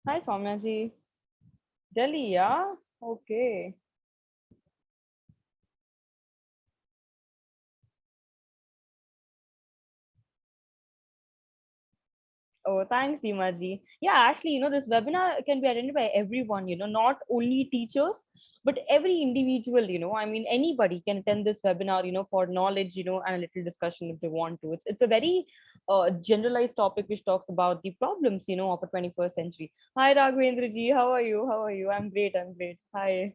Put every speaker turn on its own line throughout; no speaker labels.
Hi, Soumya ji. Delhi, yeah? Okay. Oh, thanks, Seema ji. Yeah, actually, this webinar can be attended by everyone, not only teachers, but every individual, I mean, anybody can attend this webinar, for knowledge, and a little discussion if they want to. It's a very generalized topic which talks about the problems, of a 21st century. Hi, Raghavendra ji. How are you? How are you? I'm great. I'm great. Hi.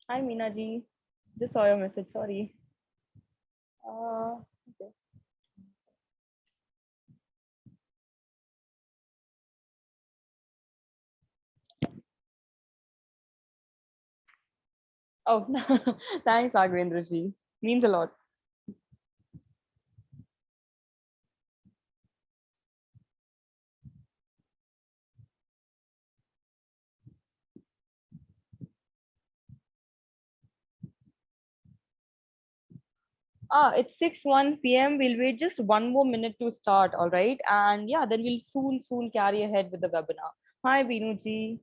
Hi, Meena ji. Just saw your message. Sorry. Okay. Oh, thanks, Raghavendra ji. Means a lot. It's 6:01 p.m. We'll wait just one more minute to start, all right? And yeah, then we'll soon carry ahead with the webinar. Hi, Binu ji.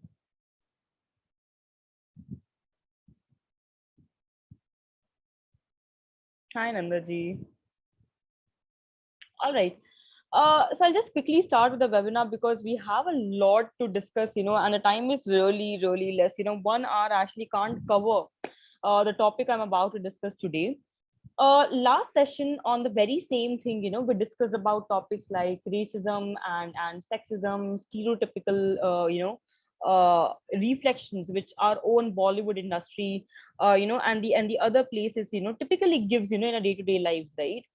Hi, Nanda ji. All right. So I'll just quickly start with the webinar because we have a lot to discuss, and the time is really less. 1 hour actually can't cover the topic I'm about to discuss today. Last session on the very same thing, we discussed about topics like racism and sexism, stereotypical, reflections which our own Bollywood industry, and the other places, typically gives, in our day-to-day lives, right?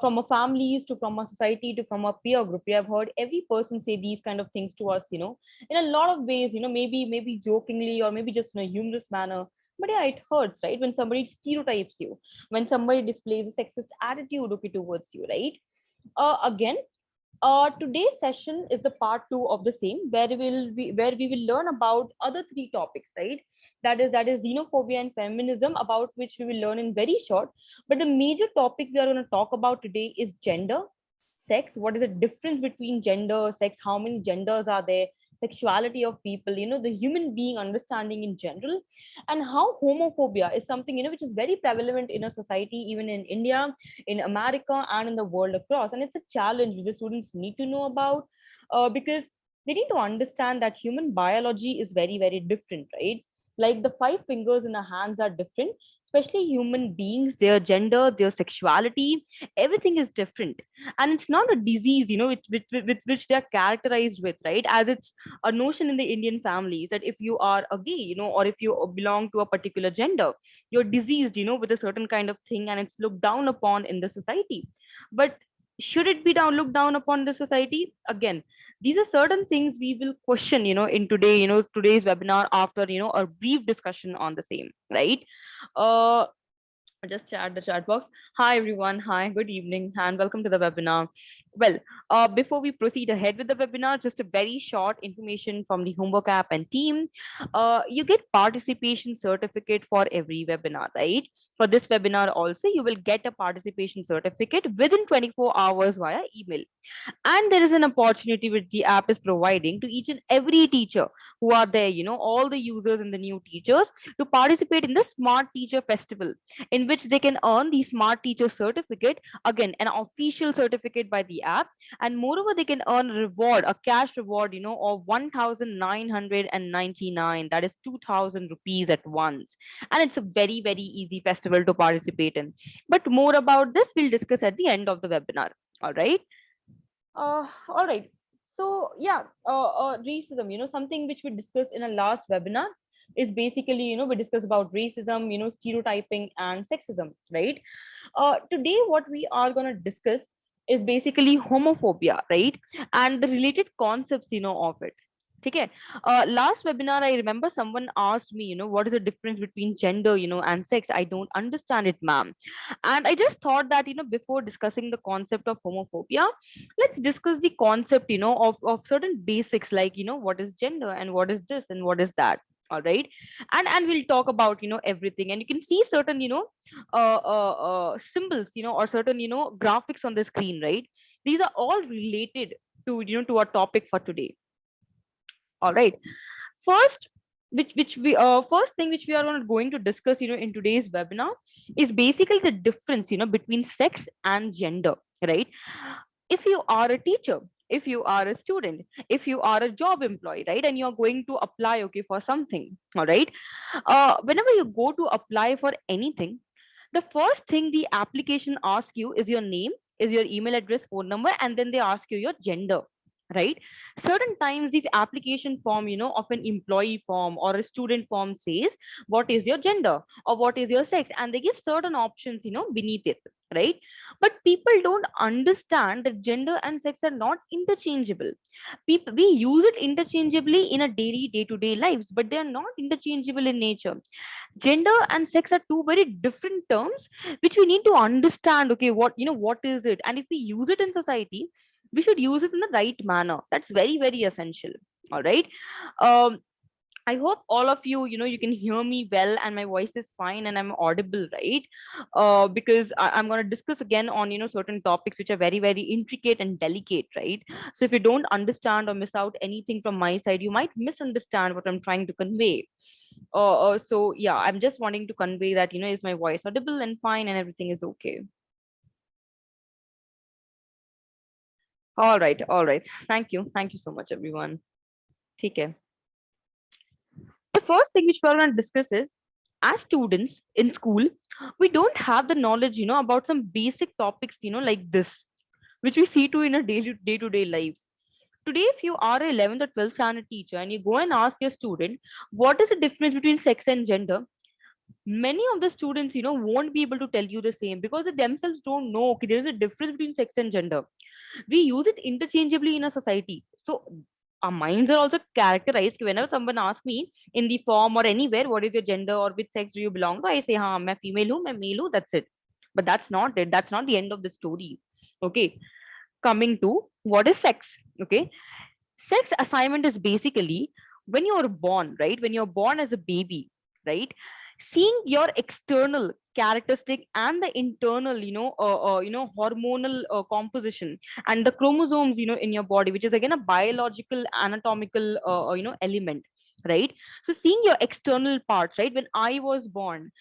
From our families to from our society to from our peer group, we have heard every person say these kind of things to us, in a lot of ways, maybe jokingly or maybe just in a humorous manner. But yeah, it hurts, right? When somebody stereotypes you, when somebody displays a sexist attitude, okay, towards you, right? Again, today's session is the part two of the same, where we will learn about other three topics, right? That is xenophobia and feminism, about which we will learn in very short. But the major topic we are going to talk about today is gender, sex. What is the difference between gender, sex? How many genders are there? Sexuality of people, the human being understanding in general, and how homophobia is something, which is very prevalent in a society, even in India, in America, and in the world across. And it's a challenge which the students need to know about, because they need to understand that human biology is very different, right? Like the five fingers in the hands are different, especially human beings, their gender, their sexuality, everything is different. And it's not a disease, with which they're characterized with, right? As it's a notion in the Indian families that if you are a gay, or if you belong to a particular gender, you're diseased, with a certain kind of thing, and it's looked down upon in the society. But should it be looked down upon the society? Again, these are certain things we will question, in today's webinar, after a brief discussion on the same, right? uh just chat the chat box. Hi everyone, hi, good evening, and welcome to the webinar. Well, before we proceed ahead with the webinar, just a very short information from the homework app and team. You get participation certificate for every webinar, right? For this webinar also, you will get a participation certificate within 24 hours via email. And there is an opportunity which the app is providing to each and every teacher who are there, all the users and the new teachers, to participate in the smart teacher festival, in which they can earn the smart teacher certificate, again an official certificate by the app. And moreover, they can earn a reward, a cash reward, of 1999, that is 2000 rupees at once. And it's a very easy festival to participate in. But more about this we'll discuss at the end of the webinar. All right. All right. So yeah, racism, something which we discussed in a last webinar, is basically, we discussed about racism, stereotyping and sexism, right? Today, what we are going to discuss is basically homophobia, right? And the related concepts, of it. Okay. Last webinar, I remember someone asked me, what is the difference between gender, and sex? I don't understand it, ma'am. And I just thought that, before discussing the concept of homophobia, let's discuss the concept, of certain basics, like, what is gender and what is this and what is that. All right. And we'll talk about everything, and you can see certain symbols, or certain graphics on the screen, right? These are all related to to our topic for today. All right. First, which we first thing which we are going to discuss in today's webinar is basically the difference between sex and gender, right? If you are a teacher, if you are a student, if you are a job employee, right, and you're going to apply, okay, for something, all right, whenever you go to apply for anything, the first thing the application asks you is your name, is your email address, phone number, and then they ask you your gender, right? Certain times the application form of an employee form or a student form says what is your gender or what is your sex, and they give certain options beneath it, right? But people don't understand that gender and sex are not interchangeable. People, we use it interchangeably in a daily day-to-day lives, but they are not interchangeable in nature. Gender and sex are two very different terms which we need to understand. Okay, what is it, and if we use it in society, we should use it in the right manner. That's very, very essential. All right. um I hope all of you, you can hear me well and my voice is fine and I'm audible, right? Because I'm going to discuss again on, certain topics which are very, very intricate and delicate, right? So if you don't understand or miss out anything from my side, you might misunderstand what I'm trying to convey. So yeah, I'm just wanting to convey that, is my voice audible and fine and everything is okay. All right. All right. Thank you. Thank you so much, everyone. Take care. The first thing which we're going to discuss is, as students in school, we don't have the knowledge, about some basic topics, like this, which we see to in a day-to-day lives. Today, if you are a 11th or 12th standard teacher and you go and ask your student, what is the difference between sex and gender? Many of the students, won't be able to tell you the same because they themselves don't know, okay, there is a difference between sex and gender. We use it interchangeably in a society. So our minds are also characterized. Whenever someone asks me in the form or anywhere, what is your gender or which sex do you belong to, I say, I'm a female, I'm male, that's it. But that's not it. That's not the end of the story. Okay. Coming to what is sex. Okay. Sex assignment is basically when you're born, right? When you're born as a baby, right? Seeing your external characteristic and the internal, hormonal composition and the chromosomes, in your body, which is again a biological, anatomical, element, right? So seeing your external parts, right? When I was born,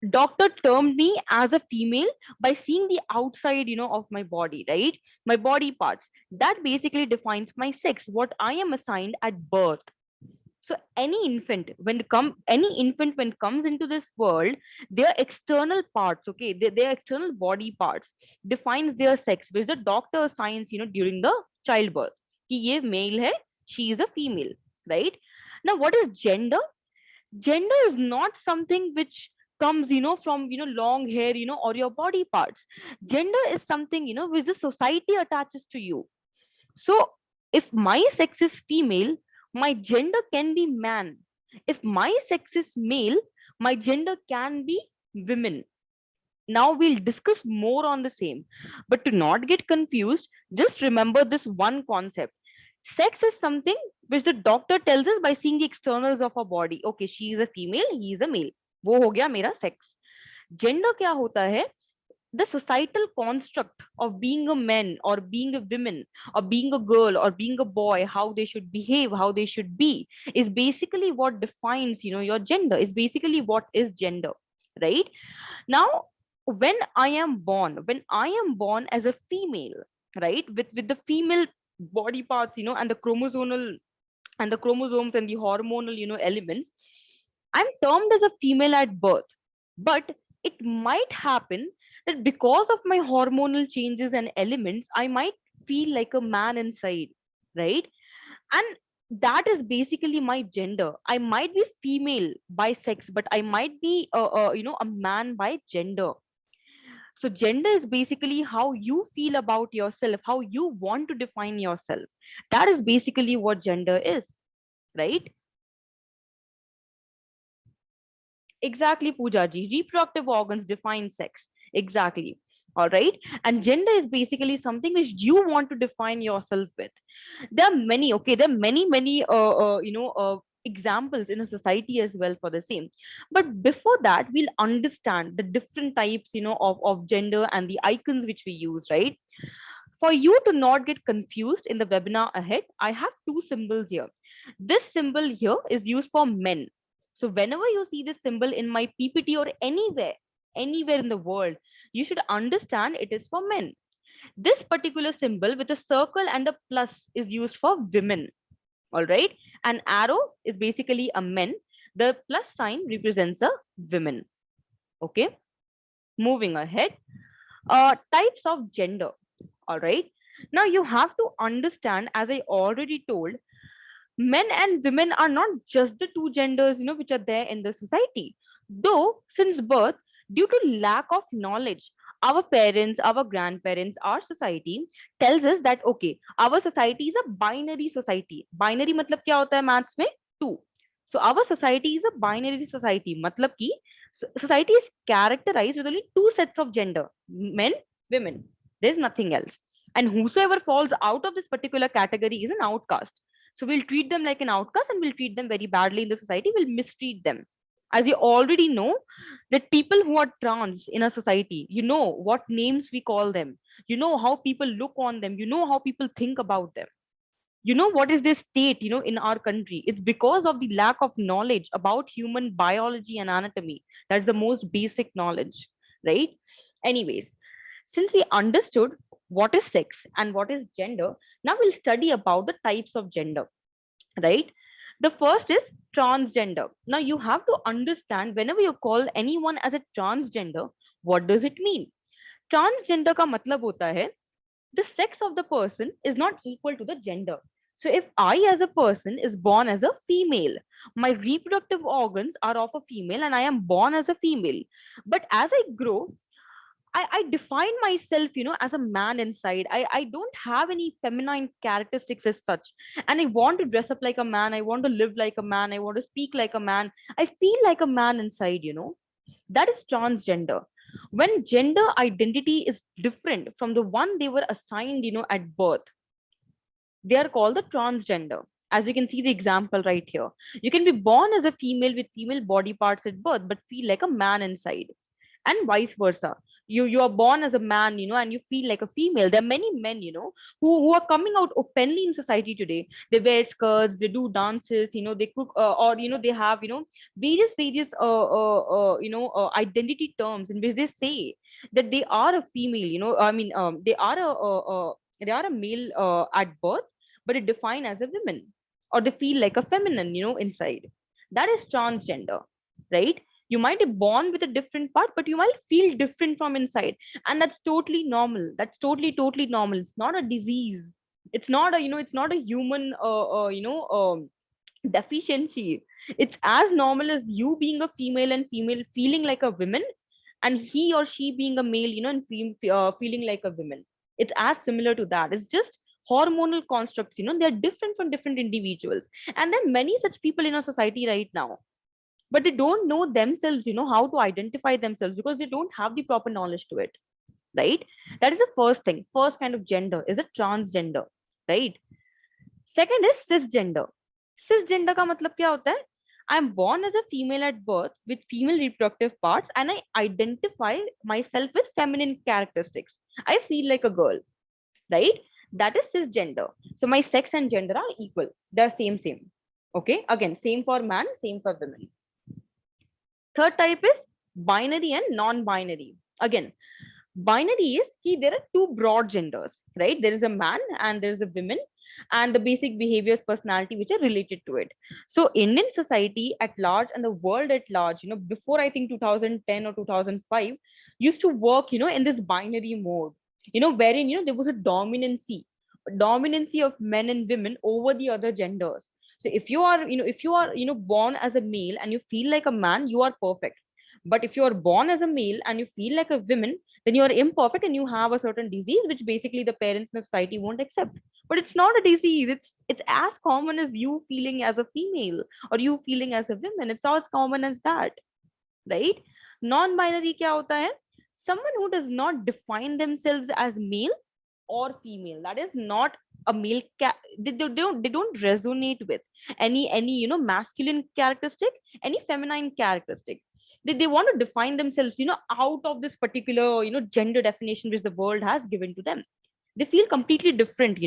doctor termed me as a female by seeing the outside of my body, right? My body parts, that basically defines my sex, what I am assigned at birth. So any infant when comes into this world, their external parts, okay, their external body parts defines their sex, which the doctor assigns during the childbirth, ki ye male hai, she is a female, right? Now what is gender? Gender is not something which comes from long hair or your body parts. Gender is something which the society attaches to you. So if my sex is female, my gender can be man. If my sex is male, my gender can be women. Now we'll discuss more on the same, but to not get confused, just remember this one concept. Sex is something which the doctor tells us by seeing the externals of our body. Okay, she is a female, he is a male. वो हो गया मेरा sex. Gender क्या होता है? The societal construct of being a man or being a woman or being a girl or being a boy, how they should behave, how they should be, is basically what defines your gender, is basically what is gender, right? Now when I am born as a female, right, with the female body parts, and the chromosomal and the chromosomes and the hormonal elements, I'm termed as a female at birth. But it might happen that because of my hormonal changes and elements, I might feel like a man inside, right? And that is basically my gender. I might be female by sex, but I might be a man by gender. So gender is basically how you feel about yourself, how you want to define yourself. That is basically what gender is, right? Exactly, Poojaji. Reproductive organs define sex. Exactly. All right. And gender is basically something which you want to define yourself with. There are many, okay, there are many, examples in a society as well for the same. But before that, we'll understand the different types, of gender and the icons which we use, right? For you to not get confused in the webinar ahead, I have two symbols here. This symbol here is used for men. So whenever you see this symbol in my PPT or anywhere in the world, you should understand it is for men. This particular symbol with a circle and a plus is used for women. All right. An arrow is basically a men. The plus sign represents a women. Okay. Moving ahead. Types of gender. All right. Now you have to understand, as I already told, men and women are not just the two genders, which are there in the society. Though since birth, due to lack of knowledge, our parents, our grandparents, our society tells us that okay, our society is a binary society. Binary matlab kya hota hai maths mein? Two. So our society is a binary society. Matlab ki society is characterized with only two sets of gender: men, women. There's nothing else. And whosoever falls out of this particular category is an outcast. So we'll treat them like an outcast and we'll treat them very badly in the society. We'll mistreat them. As you already know, that people who are trans in a society, you know what names we call them. You know how people look on them. You know how people think about them. You know what is their state, in our country. It's because of the lack of knowledge about human biology and anatomy. That's the most basic knowledge, right? Anyways, since we understood what is sex and what is gender, now we'll study about the types of gender, right? The first is transgender. Now you have to understand, whenever you call anyone as a transgender, what does it mean? Transgender ka matlab hota hai, the sex of the person is not equal to the gender. So if I as a person is born as a female, my reproductive organs are of a female and I am born as a female. But as I grow, I define myself, as a man inside. I don't have any feminine characteristics as such. And I want to dress up like a man. I want to live like a man. I want to speak like a man. I feel like a man inside, That is transgender. When gender identity is different from the one they were assigned, at birth, they are called the transgender. As you can see the example right here. You can be born as a female with female body parts at birth, but feel like a man inside, and vice versa. You are born as a man, and you feel like a female. There are many men, who are coming out openly in society today. They wear skirts, they do dances, they cook, or they have, various identity terms in which they say that they are a female, they are a male at birth, but it defined as a woman, or they feel like a feminine, inside. That is transgender, right? You might be born with a different part, but you might feel different from inside. And that's totally normal. That's totally normal. It's not a disease. It's not a, it's not a human, deficiency. It's as normal as you being a female and female feeling like a woman, and he or she being a male, and feeling like a woman. It's as similar to that. It's just hormonal constructs, they're different from different individuals. And then many such people in our society right now, but they don't know themselves, how to identify themselves, because they don't have the proper knowledge to it, right? That is the first thing. First kind of gender is a transgender, right? Second is cisgender. Cisgender ka matlab kya hota hai? I'm born as a female at birth with female reproductive parts, and I identify myself with feminine characteristics. I feel like a girl, right? That is cisgender. So my sex and gender are equal. They're same. Okay, again, same for man, same for women. Third type is binary and non-binary. Again, binary is there are two broad genders, right? There is a man and there is a woman, and the basic behaviors, personality which are related to it. So Indian society at large and the world at large, before I think 2010 or 2005, used to work, in this binary mode, wherein, there was a dominancy of men and women over the other genders. So if you are born as a male and you feel like a man, you are perfect. But if you are born as a male and you feel like a woman, then you are imperfect and you have a certain disease which basically the parents in the society won't accept. But it's not a disease. It's as common as you feeling as a female or you feeling as a woman. It's as common as that, right? Non-binary kya hota hai? Someone who does not define themselves as male or female. That is not a male they don't resonate with any masculine characteristic, any feminine characteristic. They want to define themselves out of this particular gender definition which the world has given to them. They feel completely different,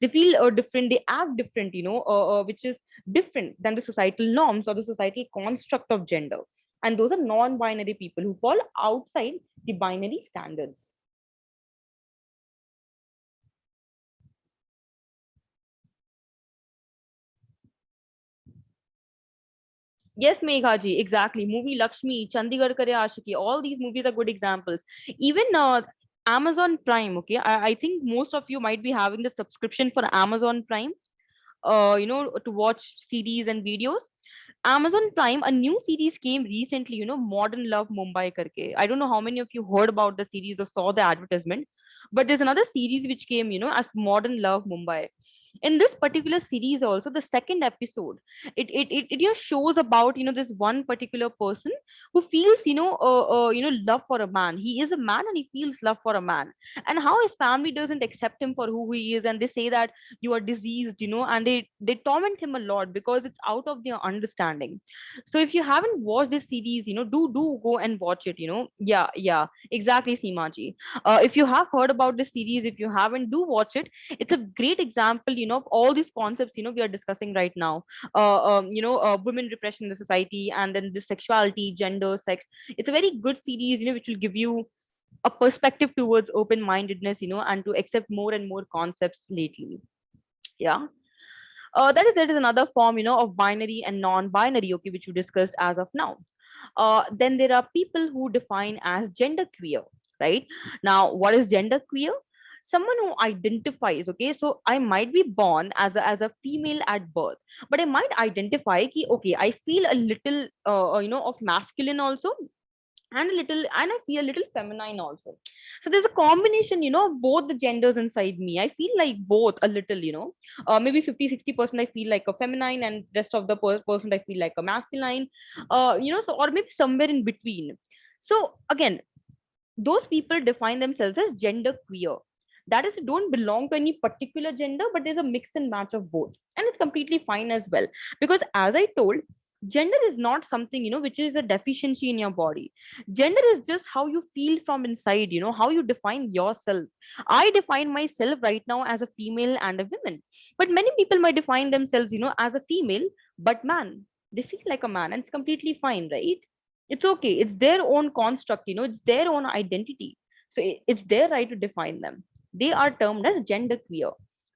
they feel different, they act different, which is different than the societal norms or the societal construct of gender. And those are non-binary people who fall outside the binary standards. Yes, Meghaji, exactly. Movie Lakshmi, Chandigarh Kare Ashiki, all these movies are good examples. Even Amazon Prime, okay, I think most of you might be having the subscription for Amazon Prime, to watch series and videos. Amazon Prime, a new series came recently, Modern Love Mumbai karke. I don't know how many of you heard about the series or saw the advertisement, but there's another series which came, as Modern Love Mumbai. In this particular series also, the second episode, it shows about this one particular person who feels love for a man. He is a man and he feels love for a man, and how his family doesn't accept him for who he is, and they say that you are diseased, and they torment him a lot because it's out of their understanding. So if you haven't watched this series, do go and watch it. Yeah, yeah, exactly, Seemaji. If you have heard about this series, if you haven't, do watch it. It's a great example, of all these concepts we are discussing right now. Women repression in the society, and then the sexuality, gender, sex. It's a very good series, which will give you a perspective towards open mindedness, and to accept more and more concepts lately. Yeah. That is another form, of binary and non-binary, okay, which we discussed as of now. Then there are people who define as gender queer, right? Now, what is gender queer? Someone who identifies, okay, so I might be born as a female at birth, but I might identify ki, okay, I feel a little of masculine also, and a little, and I feel a little feminine also. So there's a combination, of both the genders inside me. I feel like both a little, maybe 50-60% I feel like a feminine, and rest of the person I feel like a masculine, so, or maybe somewhere in between. So again, those people define themselves as gender queer. That is, don't belong to any particular gender, but there's a mix and match of both, and it's completely fine as well. Because as I told, gender is not something which is a deficiency in your body. Gender is just how you feel from inside, how you define yourself. I define myself right now as a female and a woman, but many people might define themselves as a female but man. They feel like a man, and it's completely fine, right? It's okay, it's their own construct, it's their own identity. So it's their right to define them. They are termed as gender queer.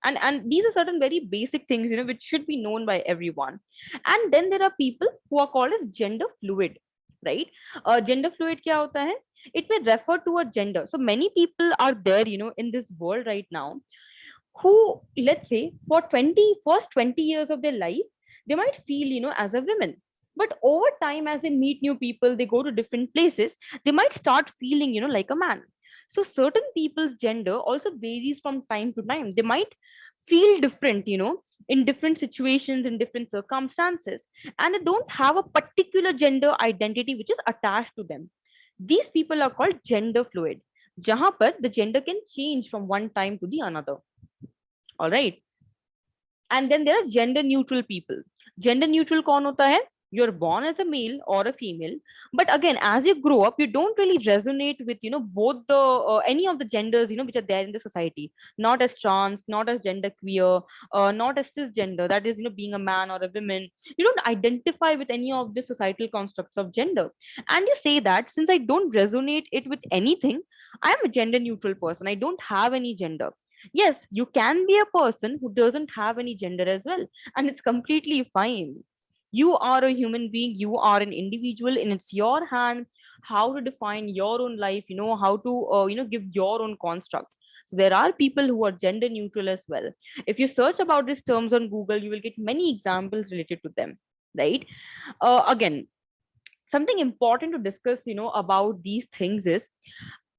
And these are certain very basic things which should be known by everyone. And then there are people who are called as gender fluid, right? Gender fluid kya hota hai? It may refer to a gender. So many people are there in this world right now who, let's say, for 20 years of their life, they might feel as a woman. But over time, as they meet new people, they go to different places, they might start feeling like a man. So certain people's gender also varies from time to time. They might feel different in different situations, in different circumstances, and they don't have a particular gender identity which is attached to them. These people are called gender fluid, jahan par the gender can change from one time to the another. All right. And then there are gender neutral people. Gender neutral kaun hota hai? You're born as a male or a female, but again, as you grow up, you don't really resonate with both the any of the genders which are there in the society. Not as trans, not as gender queer, not as cisgender, that is being a man or a woman. You don't identify with any of the societal constructs of gender, and you say that since I don't resonate it with anything, I am a gender neutral person, I don't have any gender. Yes, you can be a person who doesn't have any gender as well, and it's completely fine. You are a human being, you are an individual, and it's your hand how to define your own life, how to give your own construct. So there are people who are gender neutral as well. If you search about these terms on Google, you will get many examples related to them, right? Again, something important to discuss about these things is,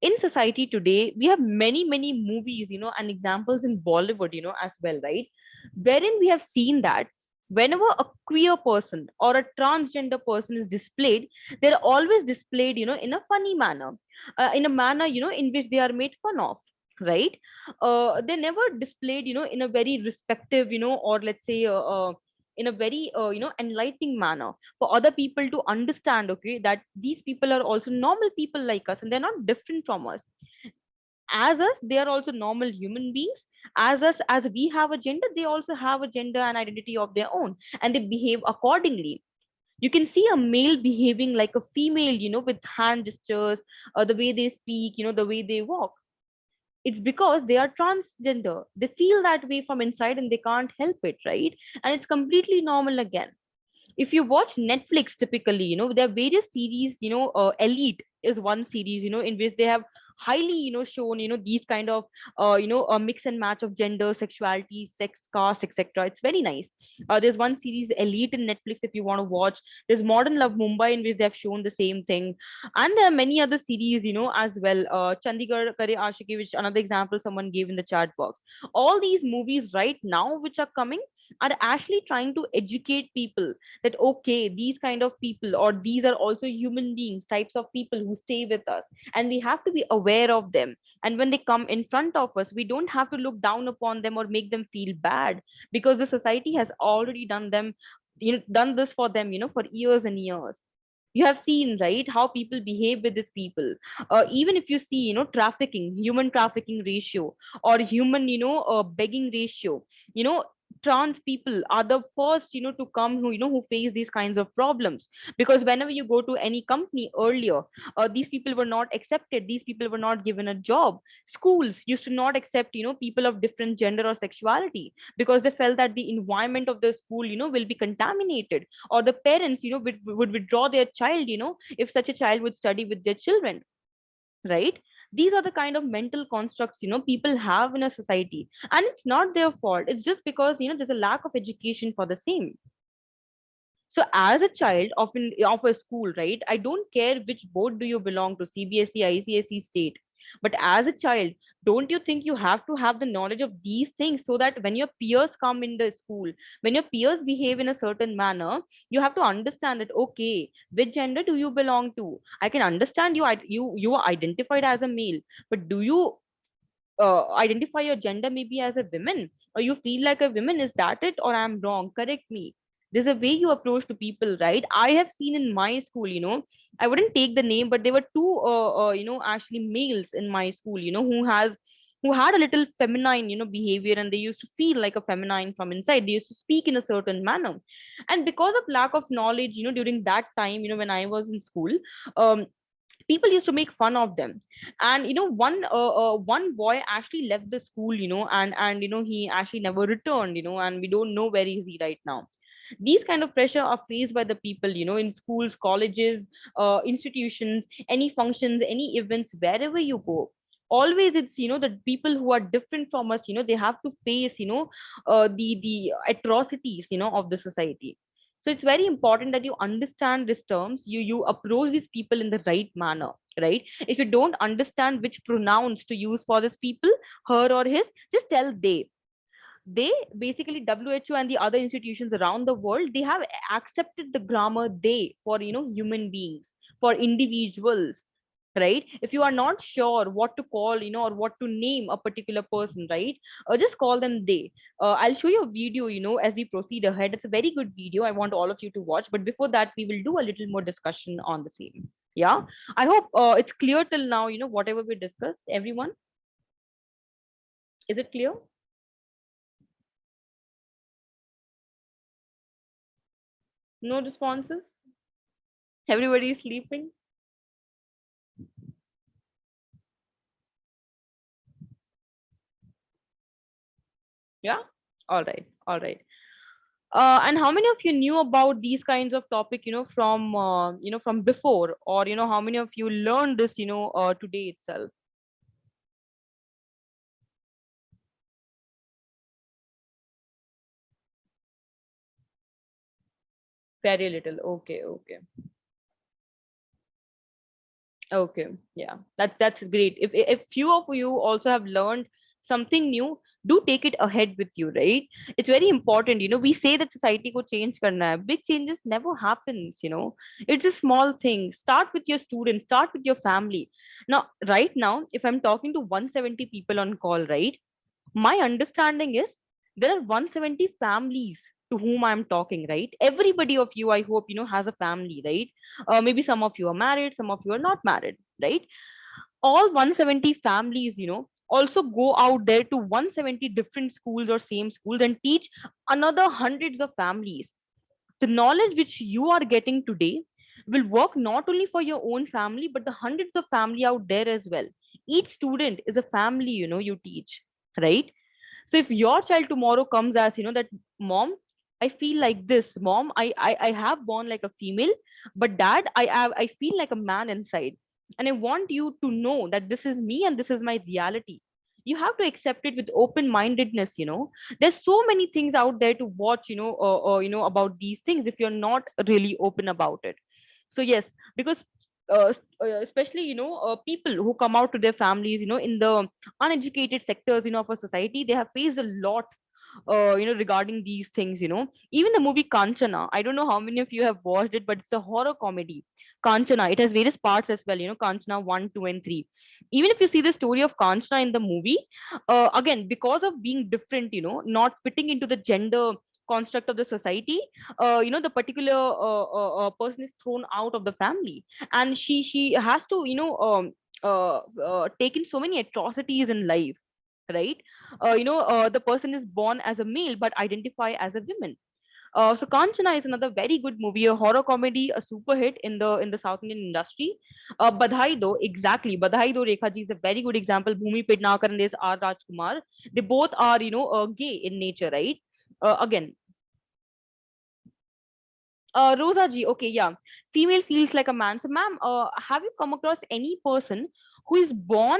in society today we have many movies and examples in Bollywood as well, right? Wherein we have seen that whenever a queer person or a transgender person is displayed, they're always displayed in a funny manner, in a manner in which they are made fun of. right? They never displayed, in a very respective, or let's say in a very enlightening manner for other people to understand, okay, that these people are also normal people like us and they're not different from us. As us, they are also normal human beings. As us, as we have a gender, they also have a gender and identity of their own, and they behave accordingly. You can see a male behaving like a female, with hand gestures, the way they speak, the way they walk. It's because they are transgender. They feel that way from inside and they can't help it, right? And it's completely normal again. If you watch Netflix, typically, there are various series, Elite is one series, in which they have highly, shown, these kind of a mix and match of gender, sexuality, sex, caste, etc. It's very nice. There's one series, Elite, in Netflix, if you want to watch. There's Modern Love Mumbai, in which they have shown the same thing. And there are many other series, as well. Chandigarh Kare Ashiki, which another example someone gave in the chat box. All these movies right now which are coming are actually trying to educate people that okay, these kind of people, or these are also human beings, types of people who stay with us, and we have to be aware of them. And when they come in front of us, we don't have to look down upon them or make them feel bad, because the society has already done them, done this for them, for years and years. You have seen, right, how people behave with these people. Even if you see, trafficking, human trafficking ratio, or human, begging ratio, you know trans people are the first, to come, who face these kinds of problems. Because whenever you go to any company earlier, these people were not accepted, these people were not given a job. Schools used to not accept, people of different gender or sexuality, because they felt that the environment of the school, will be contaminated, or the parents, would withdraw their child, if such a child would study with their children, right? These are the kind of mental constructs, people have in a society, and it's not their fault. It's just because, there's a lack of education for the same. So as a child of a school, right, I don't care which board do you belong to, CBSE, ICSE, state, but as a child, don't you think you have to have the knowledge of these things, so that when your peers come in the school, when your peers behave in a certain manner, you have to understand that okay, which gender do you belong to? I can understand you are identified as a male, but do you identify your gender maybe as a woman, or you feel like a woman? Is that it, or I'm wrong? Correct me. There's a way you approach to people, right? I have seen in my school, I wouldn't take the name, but there were two actually males in my school, who had a little feminine, behavior, and they used to feel like a feminine from inside. They used to speak in a certain manner, and because of lack of knowledge, during that time, when I was in school, um people used to make fun of them. And one boy actually left the school, and he actually never returned, and we don't know where is he right now. These kind of pressure are faced by the people, in schools, colleges, institutions, any functions, any events, wherever you go. Always it's, the people who are different from us, they have to face, the atrocities, of the society. So it's very important that you understand these terms, you approach these people in the right manner, right? If you don't understand which pronouns to use for these people, her or his, just tell they basically, WHO and the other institutions around the world, they have accepted the grammar they for, human beings, for individuals, right? If you are not sure what to call, or what to name a particular person, right, just call them they. I'll show you a video, as we proceed ahead. It's a very good video, I want all of you to watch, but before that we will do a little more discussion on the same. Yeah, I hope it's clear till now, whatever we discussed, everyone. Is it clear? No responses? Everybody is sleeping? Yeah. All right, all right. And how many of you knew about these kinds of topic, from from before, or how many of you learned this, today itself? Very little. Okay, okay. Okay, yeah, that's great. If few of you also have learned something new, do take it ahead with you, right? It's very important. We say that society ko change karna hai. Big changes never happens. It's a small thing. Start with your students, start with your family. Now, right now, if I'm talking to 170 people on call, right, my understanding is there are 170 families to whom I'm talking, right? Everybody of you, I hope, has a family, right? Maybe some of you are married, some of you are not married, right? All 170 families, also go out there to 170 different schools or same schools and teach another hundreds of families. The knowledge which you are getting today will work not only for your own family but the hundreds of family out there as well. Each student is a family, you teach, right? So if your child tomorrow comes as, that, mom, I feel like this, mom, I have born like a female, but dad, I feel like a man inside, and I want you to know that this is me and this is my reality. You have to accept it with open mindedness. There's so many things out there to watch, about these things if you're not really open about it. So yes, because especially, people who come out to their families, in the uneducated sectors, of a society, they have faced a lot, regarding these things. Even the movie Kanchana, I don't know how many of you have watched it, but it's a horror comedy. Kanchana, it has various parts as well, Kanchana 1, 2, and 3. Even if you see the story of Kanchana in the movie, again, because of being different, not fitting into the gender construct of the society, the particular person is thrown out of the family, and she has to, take in so many atrocities in life, right? The person is born as a male but identify as a woman. So Kanchana is another very good movie, a horror comedy, a super hit in the South Indian industry. Badhai Do, exactly. Badhai Do Rekha ji is a very good example. Bhumi Pednakar and there's R. Rajkumar. They both are, gay in nature, right? Again, Rosa ji, okay, yeah. Female feels like a man. So, ma'am, have you come across any person who is born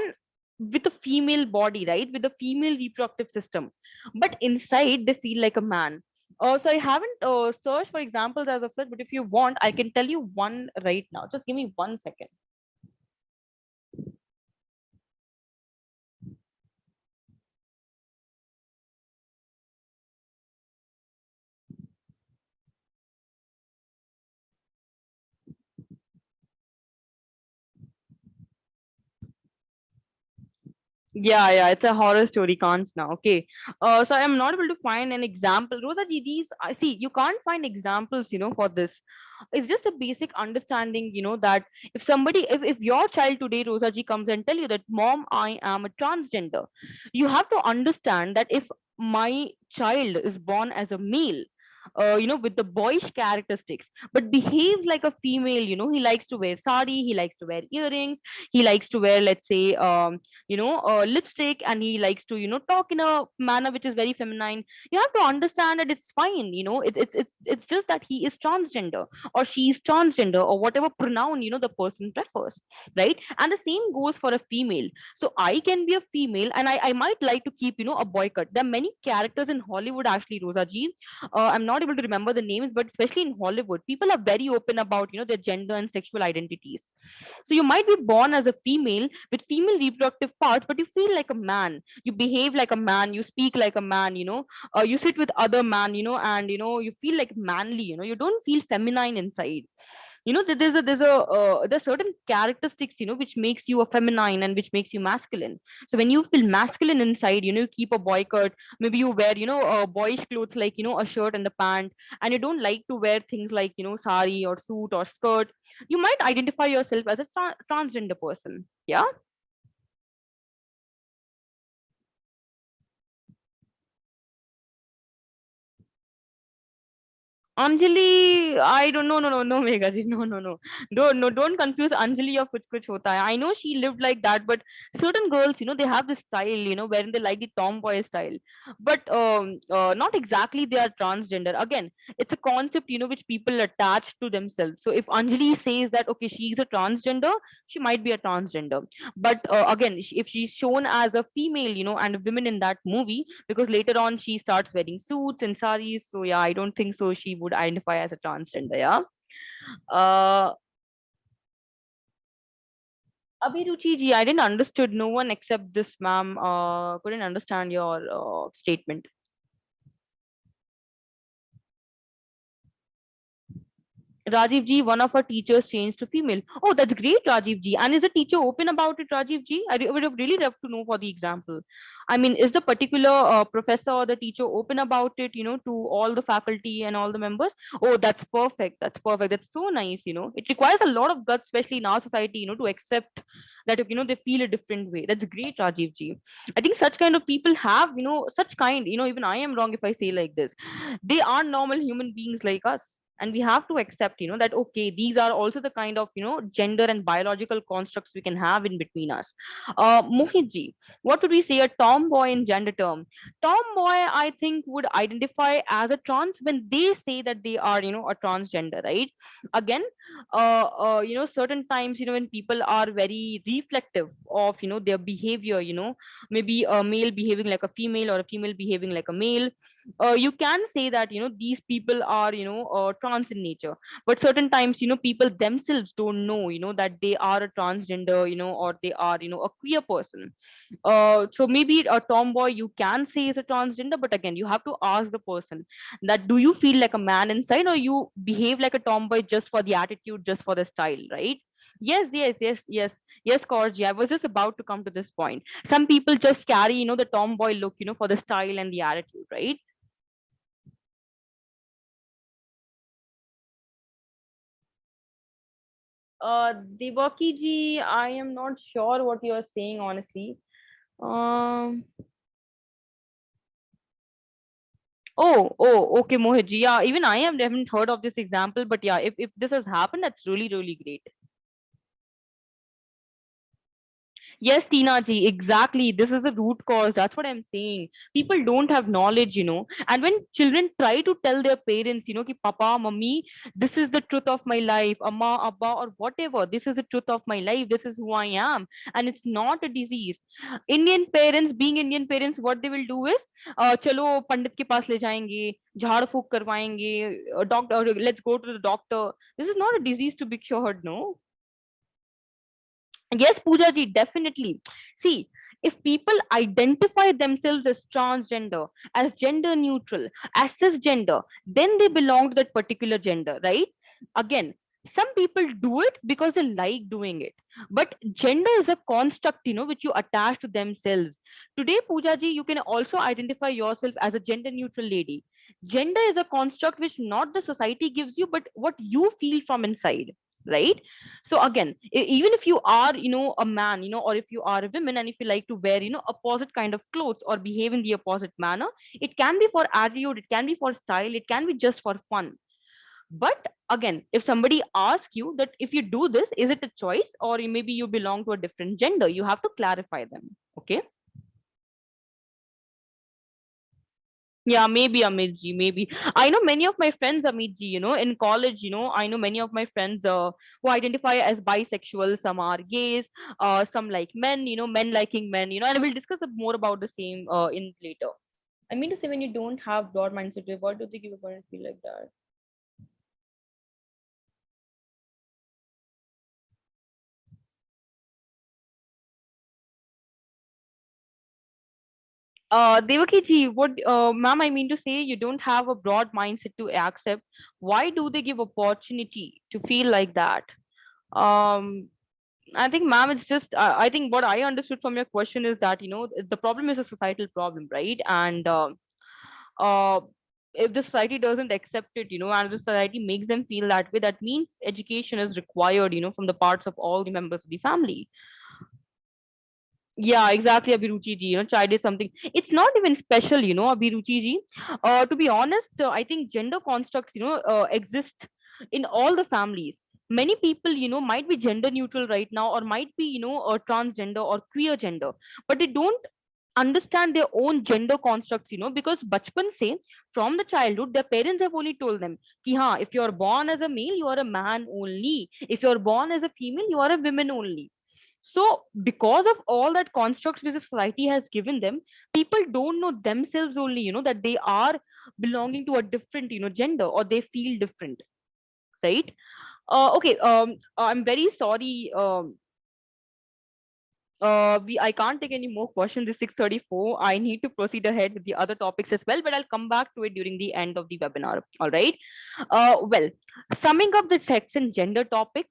with a female body, right? With a female reproductive system, but inside they feel like a man? So I haven't searched for examples as of such, but if you want, I can tell you one right now. Just give me 1 second. Yeah, it's a horror story, can't now. Okay. So I'm not able to find an example. Rosa ji, these I see you can't find examples, for this. It's just a basic understanding, that if your child today, Rosa ji, comes and tell you that, mom, I am a transgender, you have to understand that if my child is born as a male, with the boyish characteristics, but behaves like a female, he likes to wear sari, he likes to wear earrings, he likes to wear, let's say, lipstick, and he likes to, talk in a manner which is very feminine. You have to understand that it's fine. It's just that he is transgender, or she is transgender, or whatever pronoun, the person prefers, right? And the same goes for a female. So I can be a female, and I might like to keep, a boycott. There are many characters in Hollywood, actually, Rosa ji. I'm not able to remember the names, but especially in Hollywood, people are very open about, their gender and sexual identities. So you might be born as a female with female reproductive parts, but you feel like a man. You behave like a man. You speak like a man. You sit with other man. And you feel like manly. You don't feel feminine inside. There's certain characteristics, which makes you a feminine and which makes you masculine. So when you feel masculine inside, you keep a boycott. Maybe you wear, boyish clothes, like, a shirt and the pant, and you don't like to wear things like, sari or suit or skirt. You might identify yourself as a transgender person. Yeah. Anjali, I don't know, no, Megha ji, no. Don't confuse Anjali of Kuch Hota Hai. I know she lived like that, but certain girls, they have this style, wherein they like the tomboy style, but not exactly they are transgender. Again, it's a concept, which people attach to themselves. So if Anjali says that, okay, she is a transgender, she might be a transgender. But again, if she's shown as a female, and a woman in that movie, because later on she starts wearing suits and saris. So yeah, I don't think so she would identify as a transgender. Yeah. uh Abhiruchi ji, I didn't understood. No one except this ma'am couldn't understand your statement. Rajiv ji, one of our teachers changed to female. Oh, that's great, Rajiv ji. And is the teacher open about it, Rajiv ji? Would have really loved to know for the example. I mean, is the particular professor or the teacher open about it, to all the faculty and all the members? Oh, that's perfect. That's perfect. That's so nice. It requires a lot of guts, especially in our society, to accept that, they feel a different way. That's great, Rajiv ji. I think such kind of people have, such kind, even I am wrong if I say like this. They are normal human beings like us, and we have to accept, that okay, these are also the kind of, gender and biological constructs we can have in between us. Mohit ji, what would we say a tomboy in gender term? Tomboy, I think, would identify as a trans when they say that they are, a transgender, right? Again, certain times, when people are very reflective of, their behavior, maybe a male behaving like a female or a female behaving like a male, you can say that, these people are, trans in nature. But certain times, people themselves don't know, that they are a transgender, or they are, a queer person. So maybe a tomboy you can say is a transgender, but again, you have to ask the person that do you feel like a man inside, or you behave like a tomboy just for the attitude, just for the style, right? Yes, yes, yes, yes, yes, Korji. I was just about to come to this point. Some people just carry, the tomboy look, for the style and the attitude, right? Devaki ji, I am not sure what you are saying, honestly. Um, okay, Mohit ji. Yeah, even I haven't heard of this example, but yeah, if this has happened, that's really, really great. Yes, Tina ji, exactly. This is the root cause. That's what I'm saying. People don't have knowledge, And when children try to tell their parents, ki Papa, Mummy, this is the truth of my life, Amma, Abba, or whatever, this is the truth of my life, this is who I am. And it's not a disease. Indian parents, being Indian parents, what they will do is, chalo, Pandit ke paas le jayenge, jhad फूक करवाएंगे, doctor, let's go to the doctor. This is not a disease to be cured, no. Yes, Pooja ji, definitely. See, if people identify themselves as transgender, as gender neutral, as cisgender, then they belong to that particular gender, right? Again, some people do it because they like doing it. But gender is a construct, which you attach to themselves. Today, Pooja ji, you can also identify yourself as a gender neutral lady. Gender is a construct which not the society gives you, but what you feel from inside, right? So again, even if you are, a man, or if you are a woman, and if you like to wear, opposite kind of clothes or behave in the opposite manner, it can be for attitude, it can be for style, it can be just for fun. But again, if somebody asks you that if you do this, is it a choice, or maybe you belong to a different gender, you have to clarify them. Okay. Yeah, maybe Amit ji, maybe. I know many of my friends, Amit ji, in college, I know many of my friends who identify as bisexual, some are gays, some like men, men liking men, and we'll discuss more about the same in later. I mean to say, when you don't have broad mindset, what do they give a point feel like that? Devaki ji, what, ma'am, I mean to say, you don't have a broad mindset to accept. Why do they give opportunity to feel like that? Um, I think, ma'am, it's just, I think what I understood from your question is that, the problem is a societal problem, right? And uh, if the society doesn't accept it, and the society makes them feel that way, that means education is required, from the parts of all the members of the family. Yeah, exactly, Abhiruchi ji. Child is something. It's not even special, Abhiruchi ji. To be honest, I think gender constructs, exist in all the families. Many people, might be gender neutral right now, or might be, transgender or queer gender, but they don't understand their own gender constructs, because bachpan say, from the childhood, their parents have only told them, ki ha, if you're born as a male, you are a man only. If you're born as a female, you are a woman only. So, because of all that constructs which the society has given them, people don't know themselves only, that they are belonging to a different, gender, or they feel different, right? Okay. I'm very sorry. I can't take any more questions. It's 6:34. I need to proceed ahead with the other topics as well, but I'll come back to it during the end of the webinar. All right. Well, summing up the sex and gender topic,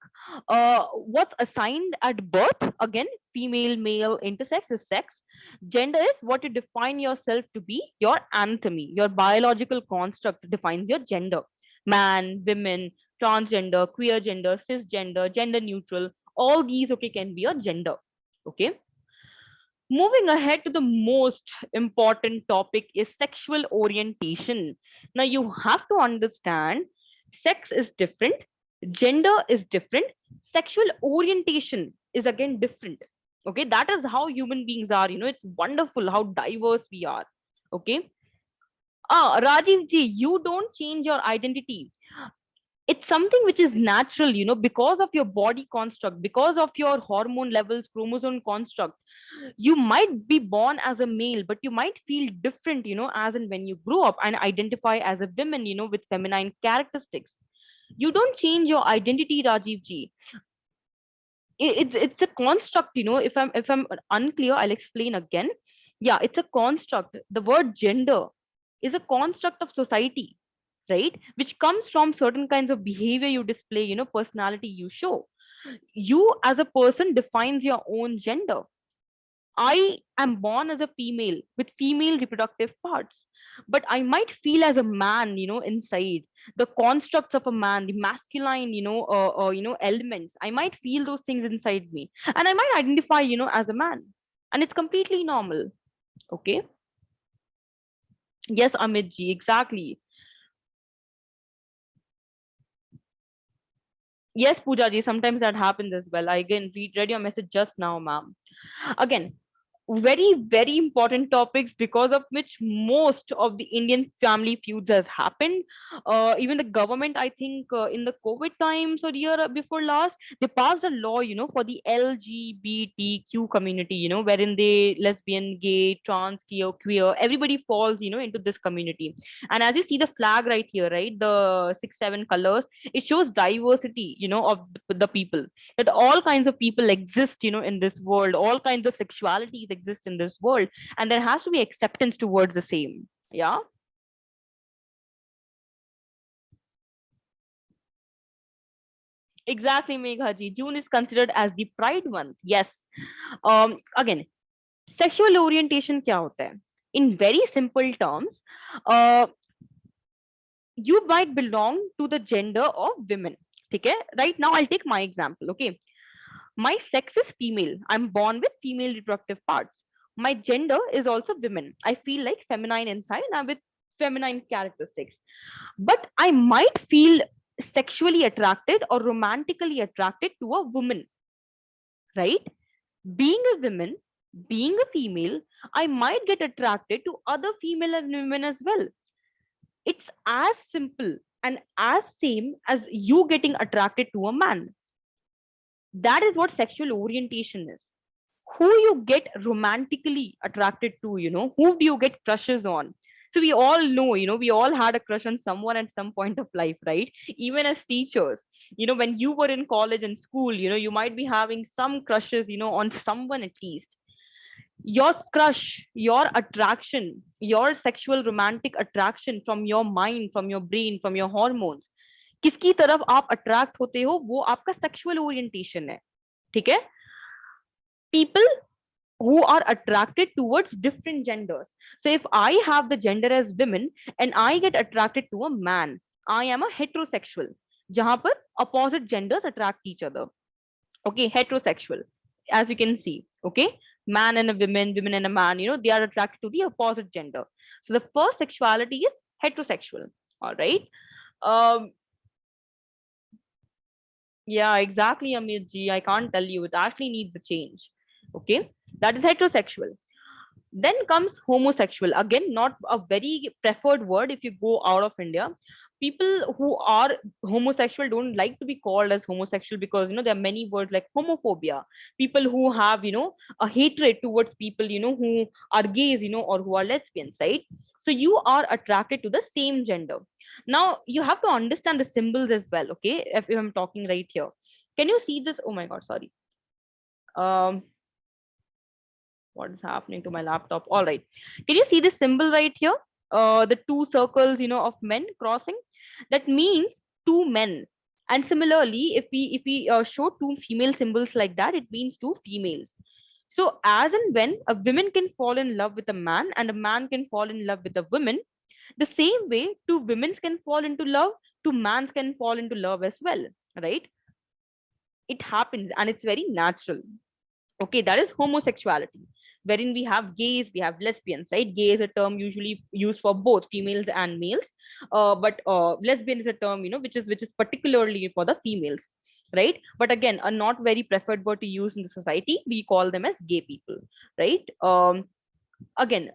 what's assigned at birth? Again, female, male, intersex is sex. Gender is what you define yourself to be. Your anatomy, your biological construct defines your gender. Man, women, transgender, queer gender, cisgender, gender neutral. All these, okay, can be your gender. Okay. Moving ahead to the most important topic is sexual orientation. Now you have to understand sex is different, gender is different, sexual orientation is again different. Okay, that is how human beings are. It's wonderful how diverse we are. Okay. Rajiv ji, you don't change your identity. It's something which is natural, because of your body construct, because of your hormone levels, chromosome construct. You might be born as a male, but you might feel different, as and when you grow up and identify as a woman, with feminine characteristics. You don't change your identity, Rajiv ji. It's a construct, if I'm unclear, I'll explain again. Yeah, it's a construct. The word gender is a construct of society, right? Which comes from certain kinds of behavior you display, personality you show. You as a person defines your own gender. I am born as a female with female reproductive parts, but I might feel as a man, inside the constructs of a man, the masculine, elements. I might feel those things inside me, and I might identify, as a man, and it's completely normal. Okay. Yes, Amit ji, exactly. Yes, Pooja ji, sometimes that happens as well. I again read your message just now, ma'am. Again, very very important topics because of which most of the Indian family feuds has happened. Even the government, I think, in the COVID times or year before last, they passed a law, for the LGBTQ community, wherein they lesbian, gay, trans, queer, everybody falls, into this community. And as you see the flag right here, right, the 6 7 colors, it shows diversity, of the people, that all kinds of people exist, in this world, all kinds of sexualities exist in this world, and there has to be acceptance towards the same. Yeah. Exactly, Meghaji. June is considered as the pride month. Yes. Again, sexual orientation kya hota hai? In very simple terms, uh, you might belong to the gender of women. Okay, right now I'll take my example. Okay, my sex is female. I'm born with female reproductive parts. My gender is also women. I feel like feminine inside and I'm with feminine characteristics. But I might feel sexually attracted or romantically attracted to a woman, right? Being a woman, being a female, I might get attracted to other female and women as well. It's as simple and as same as you getting attracted to a man. That is what sexual orientation is. Who you get romantically attracted to, who do you get crushes on? So we all know, we all had a crush on someone at some point of life, right? Even as teachers, when you were in college and school, you might be having some crushes, on someone at least. Your crush, your attraction, your sexual romantic attraction from your mind, from your brain, from your hormones, किसकी तरफ आप attract होते हो, वो आपका sexual orientation है. ठीक है. People who are attracted towards different genders. So if I have the gender as women and I get attracted to a man, I am a heterosexual. जहां पर opposite genders attract each other. Okay, heterosexual, as you can see. Okay, man and a woman, women and a man, they are attracted to the opposite gender. So the first sexuality is heterosexual. All right. Um, yeah, exactly, Amit ji. I can't tell you. It actually needs a change. Okay, that is heterosexual. Then comes homosexual. Again, not a very preferred word if you go out of India. People who are homosexual don't like to be called as homosexual because there are many words like homophobia. People who have a hatred towards people who are gays, or who are lesbians, right? So you are attracted to the same gender. Now you have to understand the symbols as well. Okay, if I'm talking right here, can you see this? Oh my god, sorry. um What is happening to my laptop? All right. Can you see this symbol right here? The two circles, of men crossing. That means two men. And similarly, if we show two female symbols like that, it means two females. So as and when a woman can fall in love with a man and a man can fall in love with a woman, the same way two women can fall into love, two mans can fall into love as well, right? It happens and it's very natural. Okay, that is homosexuality, wherein we have gays, we have lesbians, right? Gay is a term usually used for both females and males, but lesbian is a term, which is particularly for the females, right? But again, a not very preferred word to use in the society. We call them as gay people, right? Again,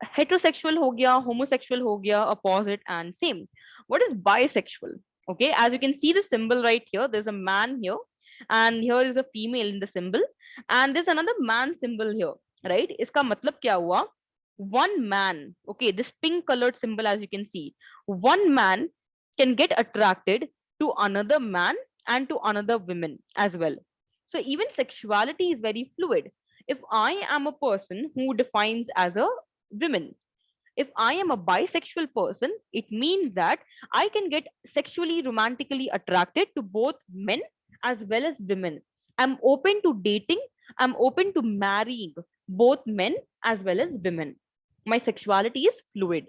heterosexual ho gaya, homosexual ho gaya, opposite and same. What is bisexual? Okay, as you can see the symbol right here, there's a man here, and here is a female in the symbol, and there's another man symbol here, right? Iska matlab kya hua? One man, okay, this pink colored symbol, as you can see, one man can get attracted to another man and to another woman as well. So even sexuality is very fluid. If I am a person who defines as a women, if I am a bisexual person, it means that I can get sexually romantically attracted to both men as well as women. I'm open to dating, I'm open to marrying both men as well as women. My sexuality is fluid.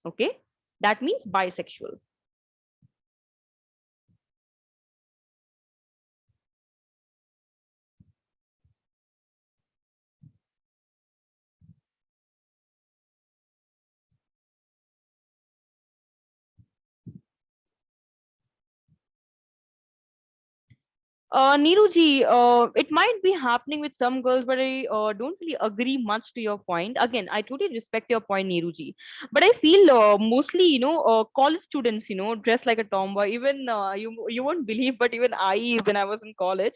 Okay, that means bisexual. Neeruji, it might be happening with some girls, but I don't really agree much to your point. Again, I totally respect your point, Neeruji. But I feel mostly, college students, dress like a tomboy. Even you won't believe, but even when I was in college,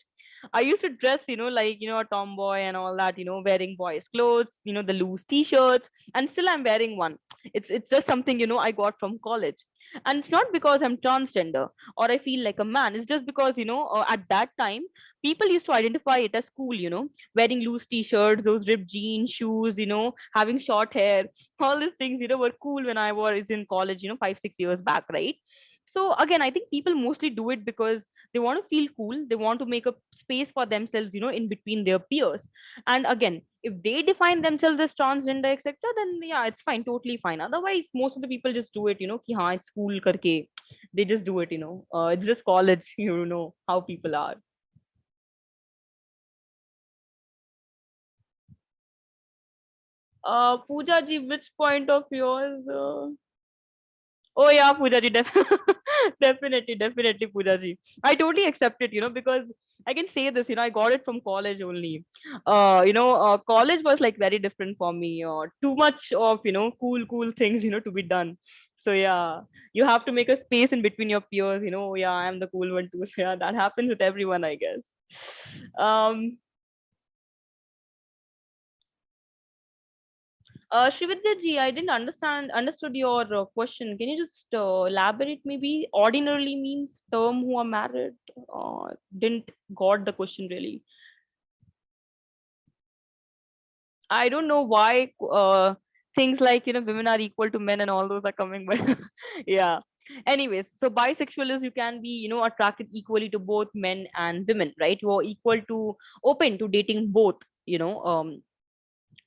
I used to dress, like, a tomboy and all that, wearing boys' clothes, the loose t-shirts, and still I'm wearing one. It's just something, I got from college. And it's not because I'm transgender or I feel like a man. It's just because, at that time, people used to identify it as cool, wearing loose t-shirts, those ripped jeans, shoes, having short hair. All these things, were cool when I was in college, 5, 6 years back, right? So again, I think people mostly do it because they want to feel cool. They want to make a space for themselves, in between their peers. And again, if they define themselves as transgender, etc., then yeah, it's fine, totally fine. Otherwise, most of the people just do it, ki haan, it's cool karke. They just do it, it's just college. You know how people are. Pooja ji, which point of yours? Oh yeah, Pooja ji, definitely, definitely, Pooja ji. I totally accept it, because I can say this, I got it from college only. College was like very different for me. Too much of, cool things, to be done. So yeah, you have to make a space in between your peers. Oh, yeah, I'm the cool one too. So yeah, that happens with everyone, I guess. Um, Srividya ji, I didn't understood your question. Can you just elaborate? Maybe ordinarily means term who are married. Didn't got the question really. I don't know why things like women are equal to men and all those are coming, but yeah. Anyways, so bisexual is you can be attracted equally to both men and women, right? You are equal to open to dating both,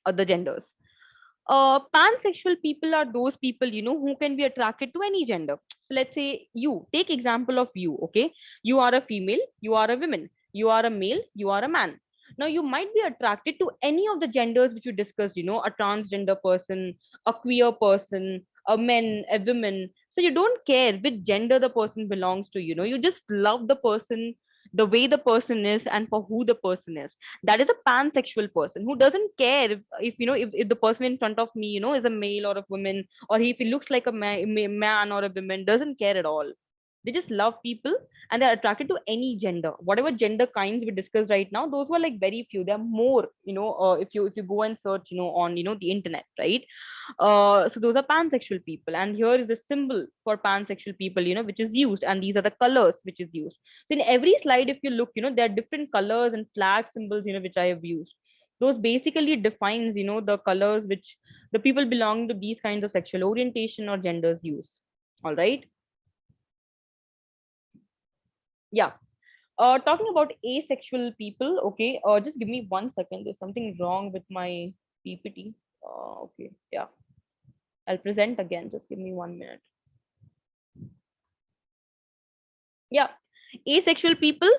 other genders. Pansexual people are those people who can be attracted to any gender. So let's say you take example of you. Okay, you are a female, you are a woman, you are a male, you are a man. Now you might be attracted to any of the genders which you discussed, a transgender person, a queer person, a man, a woman. So you don't care which gender the person belongs to. You just love the person the way the person is and for who the person is. That is a pansexual person who doesn't care if the person in front of me is a male or a woman, or if he looks like a man or a woman, doesn't care at all. They just love people, and they're attracted to any gender. Whatever gender kinds we discussed right now, those were like very few. There are more, if you go and search on the internet, right? So those are pansexual people, and here is a symbol for pansexual people, which is used, and these are the colors which is used. So in every slide, if you look, there are different colors and flag symbols, which I have used. Those basically defines, the colors which the people belonging to these kinds of sexual orientation or genders use. All right. Yeah. Talking about asexual people, okay. Just give me 1 second. There's something wrong with my PPT. Okay. Yeah. I'll present again. Just give me 1 minute. Yeah. Asexual people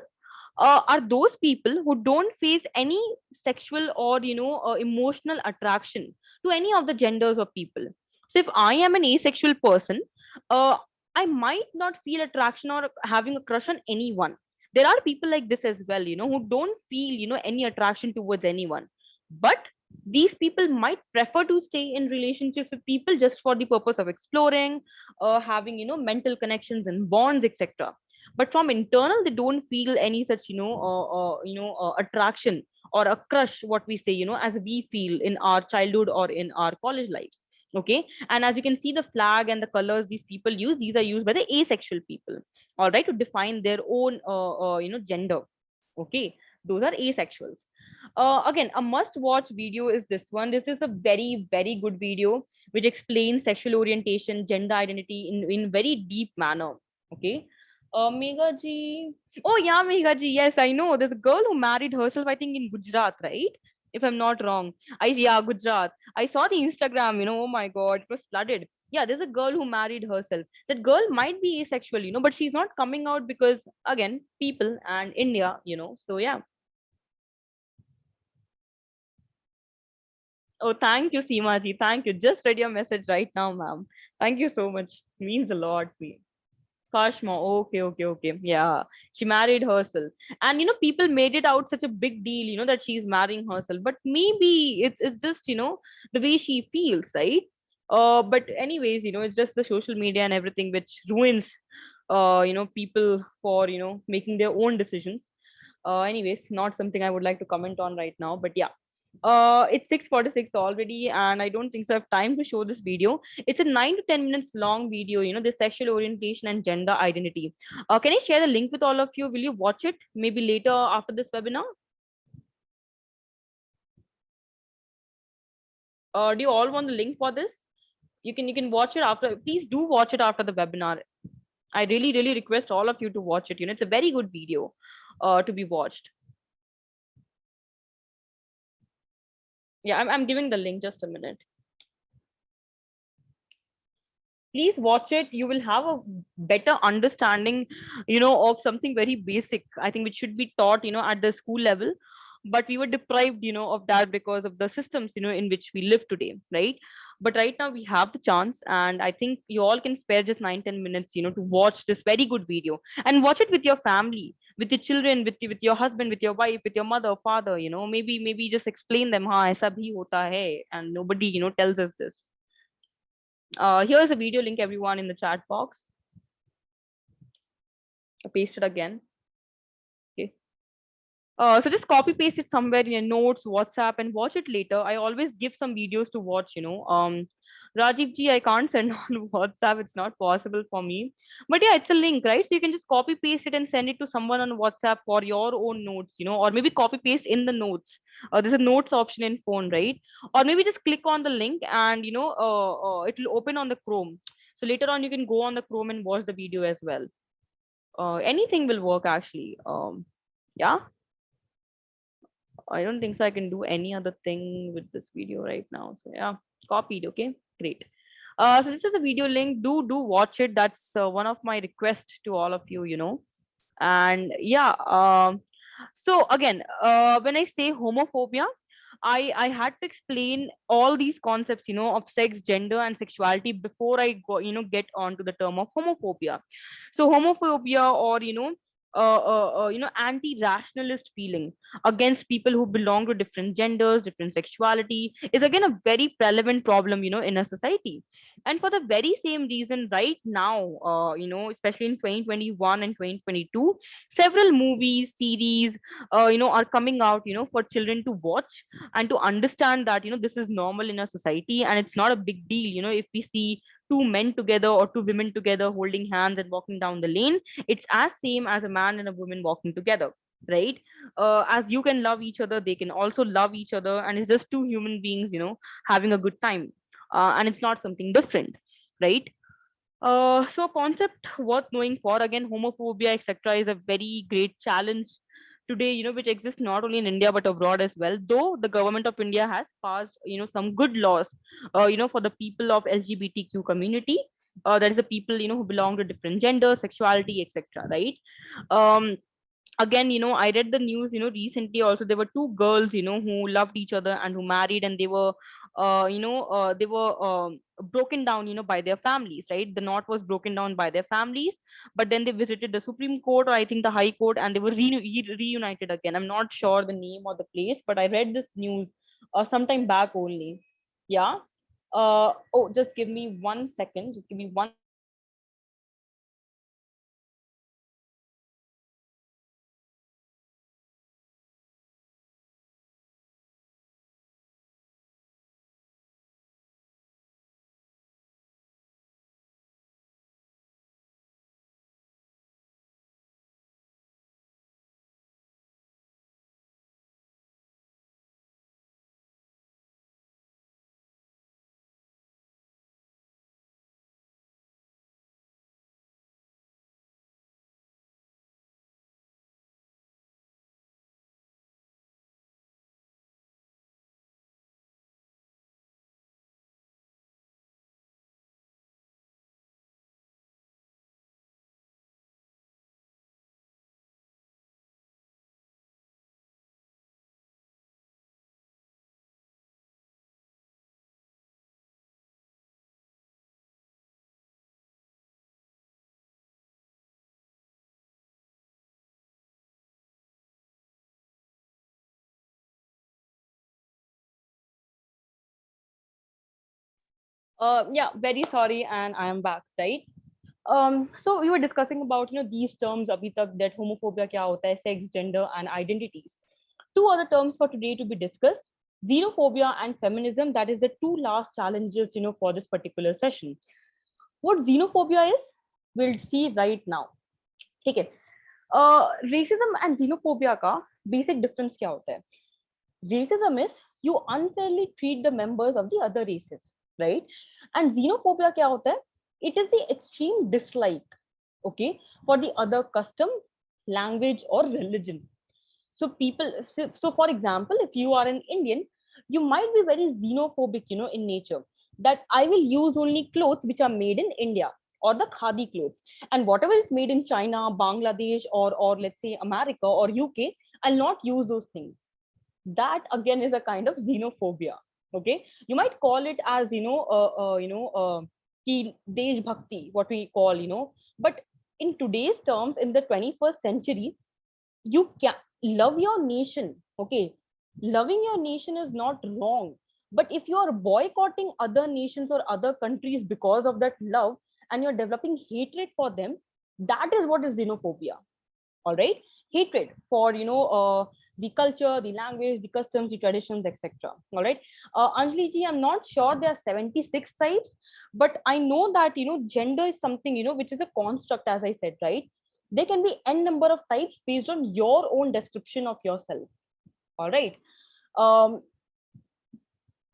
are those people who don't face any sexual or emotional attraction to any of the genders of people. So if I am an asexual person, uh, I might not feel attraction or having a crush on anyone. There are people like this as well, who don't feel any attraction towards anyone, but these people might prefer to stay in relationships with people just for the purpose of exploring, having mental connections and bonds, etc. But from internal they don't feel any such attraction or a crush, what we say, as we feel in our childhood or in our college lives. Okay. And as you can see, the flag and the colors these people use, these are used by the asexual people, all right, to define their own gender. Okay. Those are asexuals. Again, a must watch video is this one. This is a very, very good video which explains sexual orientation, gender identity in very deep manner. Okay. Megha ji. Oh yeah, Megha ji. Yes, I know. There's a girl who married herself, I think in Gujarat, right? If I'm not wrong. Yeah, Gujarat. I saw the Instagram, oh my God, it was flooded. Yeah, there's a girl who married herself. That girl might be asexual, but she's not coming out because, again, people and India, So yeah. Oh, thank you, Seema ji. Thank you. Just read your message right now, ma'am. Thank you so much. Means a lot to me. Kashma. Okay, okay, okay. Yeah. She married herself. And people made it out such a big deal, that she's marrying herself. But maybe it's just, the way she feels, right? But anyways, it's just the social media and everything which ruins people for, making their own decisions. Anyways, not something I would like to comment on right now. But yeah, it's 6:46 already, and I don't think so I have time to show this video. It's a 9 to 10 minutes long video, this sexual orientation and gender identity. Can I share the link with all of you? Will you watch it maybe later after this webinar? Do you all want the link for this? You can watch it after. Please do watch it after the webinar. I really, really request all of you to watch it. It's a very good video to be watched. Yeah, I'm giving the link. Just a minute. Please watch it. You will have a better understanding of something very basic, I think, which should be taught at the school level, but we were deprived of that because of the systems in which we live today, right? But right now we have the chance, and I think you all can spare just 9-10 minutes to watch this very good video, and watch it with your family, with your children, with your husband, with your wife, with your mother, father. Maybe just explain them, ha aisa bhi hota hai, and nobody tells us this. Here's a video link, everyone, in the chat box. I paste it again. Okay. So just copy paste it somewhere in your notes, WhatsApp, and watch it later. I always give some videos to watch, Rajiv ji, I can't send on WhatsApp. It's not possible for me. But yeah, it's a link, right? So you can just copy paste it and send it to someone on WhatsApp for your own notes, or maybe copy paste in the notes. There's a notes option in phone, right? Or maybe just click on the link and, it will open on the Chrome. So later on, you can go on the Chrome and watch the video as well. Anything will work actually. Yeah. I don't think so I can do any other thing with this video right now. So yeah, copied. Okay, great. So this is a video link. Do watch it. That's one of my requests to all of you. And yeah. So again, when I say homophobia, I had to explain all these concepts, of sex, gender, and sexuality before I go, get on to the term of homophobia. So homophobia, or anti-rationalist feeling against people who belong to different genders, different sexuality, is again a very prevalent problem, in a society. And for the very same reason, right now, especially in 2021 and 2022, several movies, series, are coming out, for children to watch and to understand that, this is normal in a society, and it's not a big deal, if we see two men together or two women together holding hands and walking down the lane. It's as same as a man and a woman walking together. right? As you can love each other, they can also love each other, and it's just two human beings, having a good time. And it's not something different, right? So concept worth knowing for, again, homophobia, etc., is a very great challenge today, which exists not only in India but abroad as well. Though the government of India has passed, some good laws, for the people of LGBTQ community. That is the people, who belong to different genders, sexuality, etc. Right? Um, Again, I read the news, recently also. There were two girls, who loved each other and who married, and they were broken down, by their families, right? The knot was broken down by their families, but then they visited the Supreme Court, or I think the High Court, and they were reunited again. I'm not sure the name or the place, but I read this news sometime back only. Yeah. Oh, just give me 1 second, just give me 1 second. I'll just check the name of the place. Yeah, very sorry, and I am back, right? So we were discussing about, these terms abhi tak, that homophobia kya hota hai, sex, gender, and identities. Two other terms for today to be discussed: xenophobia and feminism. That is the two last challenges, for this particular session. What xenophobia is, we'll see right now. Okay. Racism and xenophobia का basic difference क्या होता है? Racism is you unfairly treat the members of the other races, right? And xenophobia क्या होता है? It is the extreme dislike, okay, for the other custom, language, or religion. So people, so for example, if you are an Indian, you might be very xenophobic, in nature, that I will use only clothes which are made in India, or the khadi clothes, and whatever is made in China, Bangladesh, or let's say America or UK, I'll not use those things. That again is a kind of xenophobia. Okay, you might call it as, ki desh bhakti, what we call, but in today's terms, in the 21st century, you can love your nation. Okay, loving your nation is not wrong, but if you are boycotting other nations or other countries because of that love, and you're developing hatred for them, that is what is xenophobia. All right, hatred for, the culture, the language, the customs, the traditions, etc. All right. Anjali ji, I'm not sure there are 76 types, but I know that, gender is something, which is a construct, as I said, right? There can be n number of types based on your own description of yourself. All right. um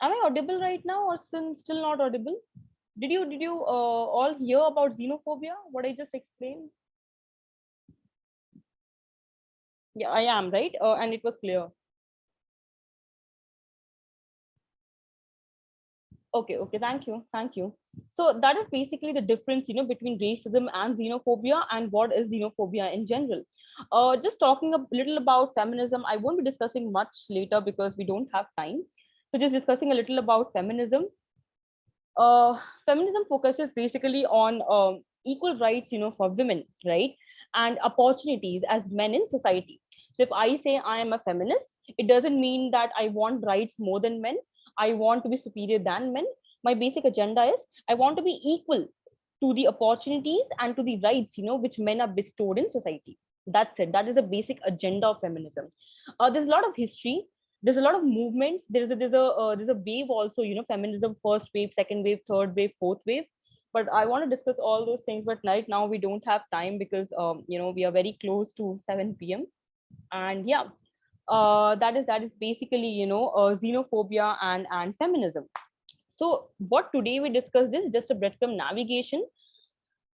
am I audible right now, or still not audible? Did you all hear about xenophobia, what I just explained? Yeah, I am right, and it was clear. Okay, okay, thank you, thank you. So that is basically the difference, between racism and xenophobia, and what is xenophobia in general. Just talking a little about feminism, I won't be discussing much later because we don't have time. So just discussing a little about feminism. Feminism focuses basically on equal rights, for women, right? And opportunities as men in society. So if I say I am a feminist, it doesn't mean that I want rights more than men. I want to be superior than men. My basic agenda is I want to be equal to the opportunities and to the rights, which men are bestowed in society. That's it. That is the basic agenda of feminism. There's a lot of history, there's a lot of movements, there's a wave also, feminism, first wave, second wave, third wave, fourth wave. But I want to discuss all those things, but right now we don't have time because we are very close to 7 p.m. And yeah, that is basically, xenophobia and feminism. So what today we discussed is just a breadcrumb navigation,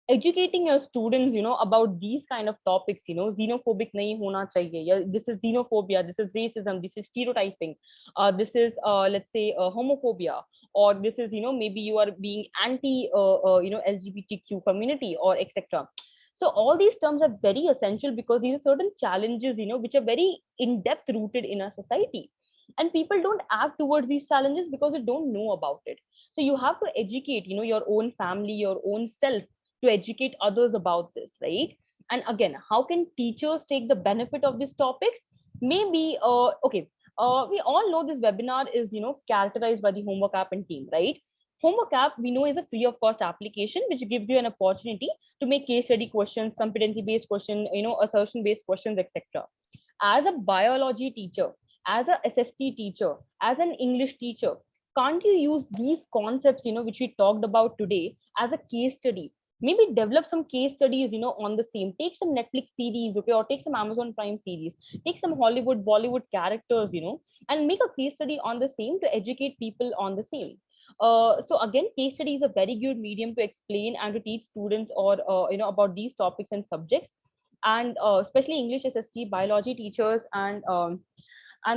educating your students, about these kind of topics. Xenophobic nahi hona chahiye. Yeah, this is xenophobia, this is racism, this is stereotyping, this is, let's say, homophobia, or this is, maybe you are being anti, LGBTQ community, or etc. So all these terms are very essential, because these are certain challenges, which are very in depth rooted in our society, and people don't act towards these challenges because they don't know about it. So you have to educate, your own family, your own self, to educate others about this, right? And again, how can teachers take the benefit of these topics? Maybe, okay, we all know this webinar is, characterized by the homework app and team, right? Homework app, we know, is a free of cost application which gives you an opportunity to make case study questions, competency based question, assertion based questions, etc. As a biology teacher, as a SST teacher, as an English teacher, can't you use these concepts, which we talked about today, as a case study? Maybe develop some case studies, on the same. Take some Netflix series, okay, or take some Amazon Prime series. Take some Hollywood, Bollywood characters, and make a case study on the same to educate people on the same. So again, case study is a very good medium to explain and to teach students, or about these topics and subjects. And especially English SST, biology teachers, and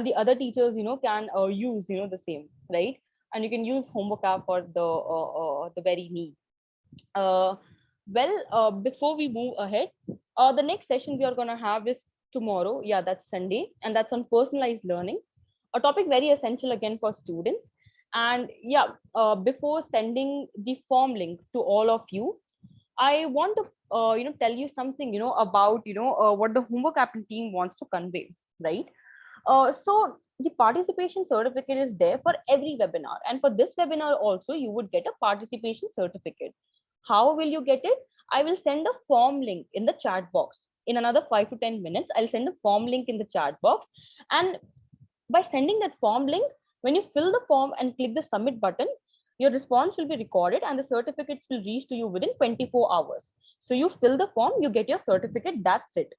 the other teachers, can use, the same, right? And you can use homework app for the very need. uh, Before we move ahead, the next session we are going to have is tomorrow. Yeah, that's Sunday, and that's on personalized learning, a topic very essential again for students. And yeah, before sending the form link to all of you, I want to, tell you something, about, what the homework app and team wants to convey, right? So the participation certificate is there for every webinar, and for this webinar also, you would get a participation certificate. How will you get it? I will send a form link in the chat box. In another 5 to 10 minutes, I'll send a form link in the chat box. And by sending that form link, when you fill the form and click the submit button, your response will be recorded and the certificates will reach to you within 24 hours. So you fill the form, you get your certificate, that's it.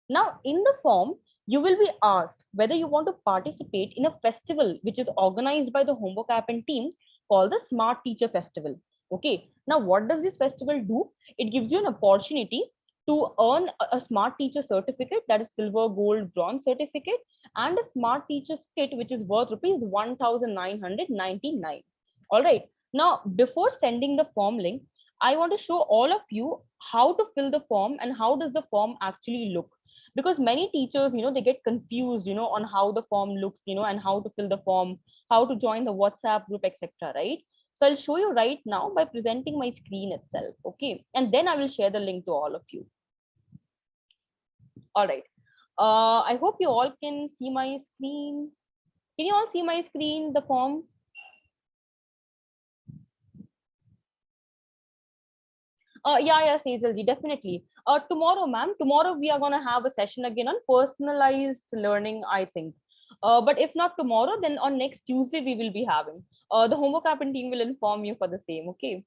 Now, in the form, you will be asked whether you want to participate in a festival which is organized by the homework app and team, called the Smart Teacher Festival. Okay. Now, what does this festival do? It gives you an opportunity to earn a Smart Teacher certificate, that is silver, gold, bronze certificate, and a Smart Teacher kit which is worth rupees 1,999. All right. Now, before sending the form link, I want to show all of you how to fill the form and how does the form actually look, because many teachers, they get confused, on how the form looks, and how to fill the form, how to join the WhatsApp group, etc., right? So I'll show you right now by presenting my screen itself, okay, and then I will share the link to all of you. All right. I hope you all can see my screen. Can you all see my screen, the form? Yeah, Sejalji, definitely. Tomorrow, ma'am, tomorrow we are going to have a session again on personalized learning, I think. But if not tomorrow, then on next Tuesday we will be having. The homework app and team will inform you for the same, okay?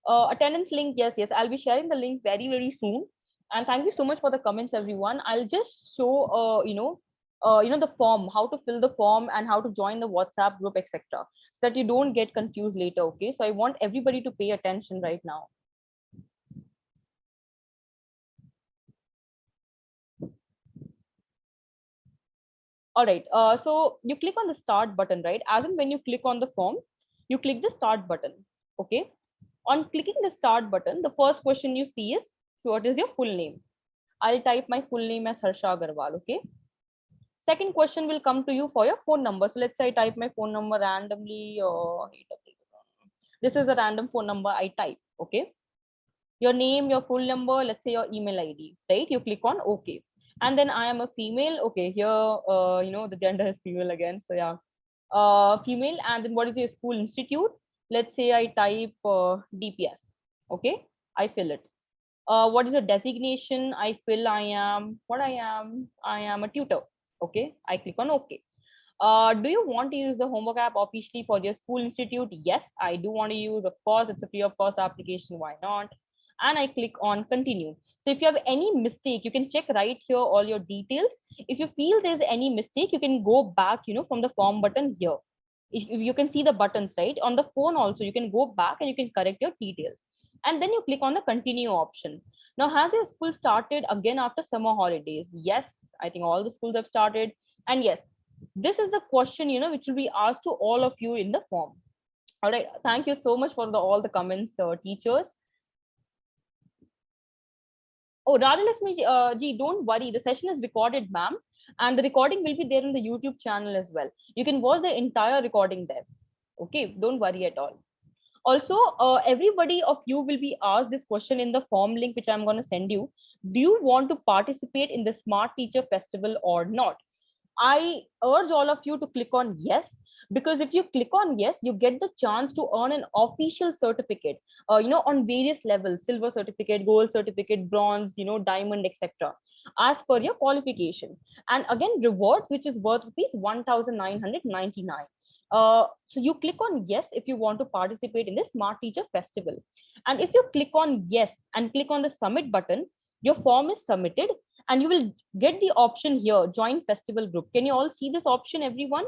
Attendance link, yes, yes. I'll be sharing the link very, very soon. And thank you so much for the comments, everyone. I'll just show, the form, how to fill the form and how to join the WhatsApp group, etc., so that you don't get confused later, okay? So I want everybody to pay attention right now. All right. So you click on the start button, right? As in when you click on the form, you click the start button. Okay. On clicking the start button, the first question you see is, what is your full name? I'll type my full name as Harsha Agarwal. Okay. Second question will come to you for your phone number. So let's say I type my phone number randomly. This is a random phone number I type. Okay. Your name, your full number, let's say your email ID, right? You click on OK. And then I am a female. Okay, here, the gender is female again. So yeah, female. And then what is your school institute? Let's say I type DPS. Okay, I fill it. What is your designation? I fill I am what I am. I am a tutor. Okay, I click on OK. Do you want to use the homework app officially for your school institute? Yes, I do want to use. Of course, it's a free of cost application. Why not? and I click on continue. So if you have any mistake, you can check right here all your details. If you feel there's any mistake, you can go back, from the form button here. If you can see the buttons, right? On the phone also, you can go back and you can correct your details. And then you click on the continue option. Now, has your school started again after summer holidays? Yes, I think all the schools have started. And yes, this is the question, which will be asked to all of you in the form. All right. Thank you so much for all the comments, teachers. Oh, Radhalakshmi ji, don't worry. The session is recorded, ma'am. And the recording will be there on the YouTube channel as well. You can watch the entire recording there. Okay, don't worry at all. Also, everybody of you will be asked this question in the form link, which I'm going to send you. Do you want to participate in the Smart Teacher Festival or not? I urge all of you to click on yes, because if you click on yes, you get the chance to earn an official certificate, on various levels: silver certificate, gold certificate, bronze, diamond, etc., as per your qualification. And again, rewards, which is worth rupees 1,999. So you click on yes if you want to participate in the Smart Teacher Festival. And if you click on yes and click on the submit button, your form is submitted, and you will get the option here, join festival group. Can you all see this option, everyone?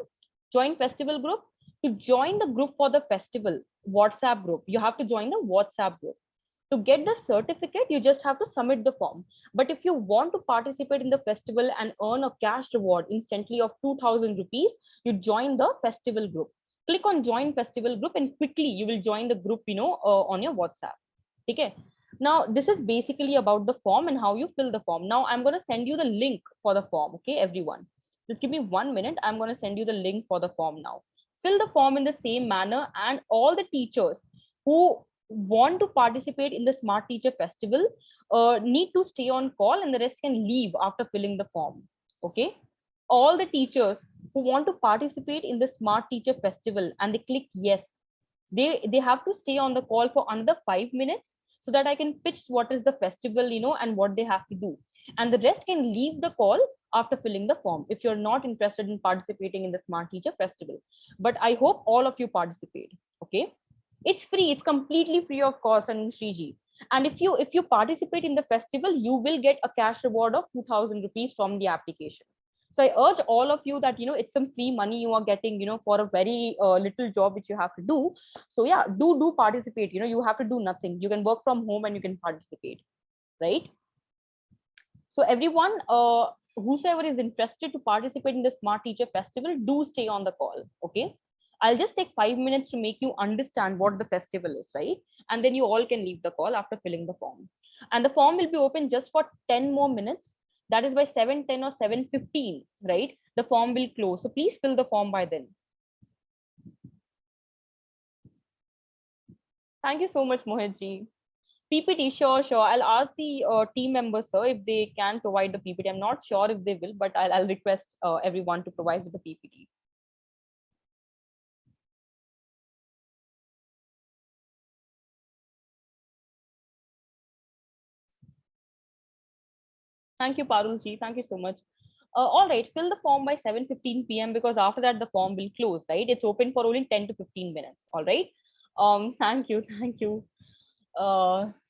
Join festival group. To join the group for the festival WhatsApp group, you have to join the WhatsApp group. To get the certificate, you just have to submit the form. But if you want to participate in the festival and earn a cash reward instantly of 2,000 rupees, you join the festival group. Click on join festival group and quickly you will join the group, on your WhatsApp. Okay. Now, this is basically about the form and how you fill the form. Now, I'm going to send you the link for the form. Okay, everyone. Just give me 1 minute. I'm going to send you the link for the form now. Fill the form in the same manner, and all the teachers who want to participate in the Smart Teacher Festival need to stay on call, and the rest can leave after filling the form. Okay. All the teachers who want to participate in the Smart Teacher Festival and they click yes, they have to stay on the call for another 5 minutes, so that I can pitch what is the festival, and what they have to do. And the rest can leave the call after filling the form if you're not interested in participating in the Smart Teacher Festival. But I hope all of you participate. Okay. It's free, it's completely free of cost, and Shriji. And if you participate in the festival, you will get a cash reward of 2,000 rupees from the application. So I urge all of you that it's some free money you are getting, for a very little job which you have to do. So yeah, do participate. You have to do nothing. You can work from home and you can participate, right? So everyone, whosoever is interested to participate in the Smart Teacher Festival, do stay on the call. Okay. I'll just take 5 minutes to make you understand what the festival is, right? And then you all can leave the call after filling the form. And the form will be open just for 10 more minutes. That is by 7:10 or 7:15, right? The form will close. So please fill the form by then. Thank you so much, Mohit. PPT, sure. I'll ask the team members, sir, if they can provide the PPT. I'm not sure if they will, but I'll request everyone to provide with the PPT. Thank you, Parulji. Thank you so much. All right, fill the form by 7:15 p.m. because after that the form will close, right? It's open for only 10 to 15 minutes. All right. Thank you,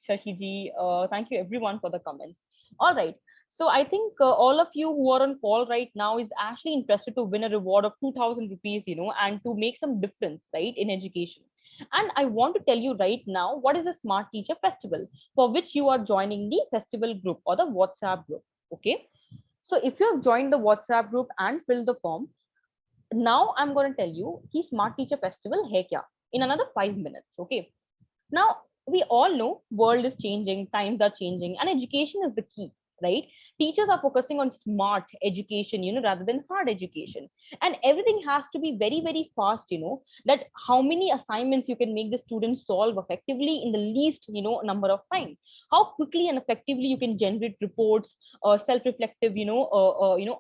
Shashi ji. Thank you everyone for the comments. All right. So I think all of you who are on call right now is actually interested to win a reward of 2,000 rupees, and to make some difference, right, in education. And I want to tell you right now what is a Smart Teacher Festival, for which you are joining the festival group or the WhatsApp group. Okay. So if you have joined the WhatsApp group and filled the form, now I'm going to tell you ki Smart Teacher Festival hai kya in another 5 minutes. Okay. Now we all know world is changing, times are changing, and education is the key, right? Teachers are focusing on smart education, rather than hard education, and everything has to be very, very fast. That how many assignments you can make the students solve effectively in the least, number of times. How quickly and effectively you can generate reports, self-reflective,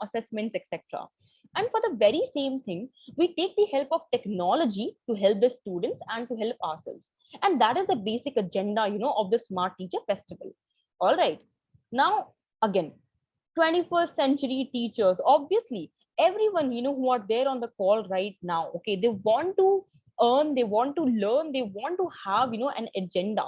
assessments, etc. And for the very same thing, we take the help of technology to help the students and to help ourselves. And that is a basic agenda, of the Smart Teacher Festival. All right. Now, again, 21st century teachers, obviously, everyone, who are there on the call right now, okay, they want to earn, they want to learn, they want to have, an agenda.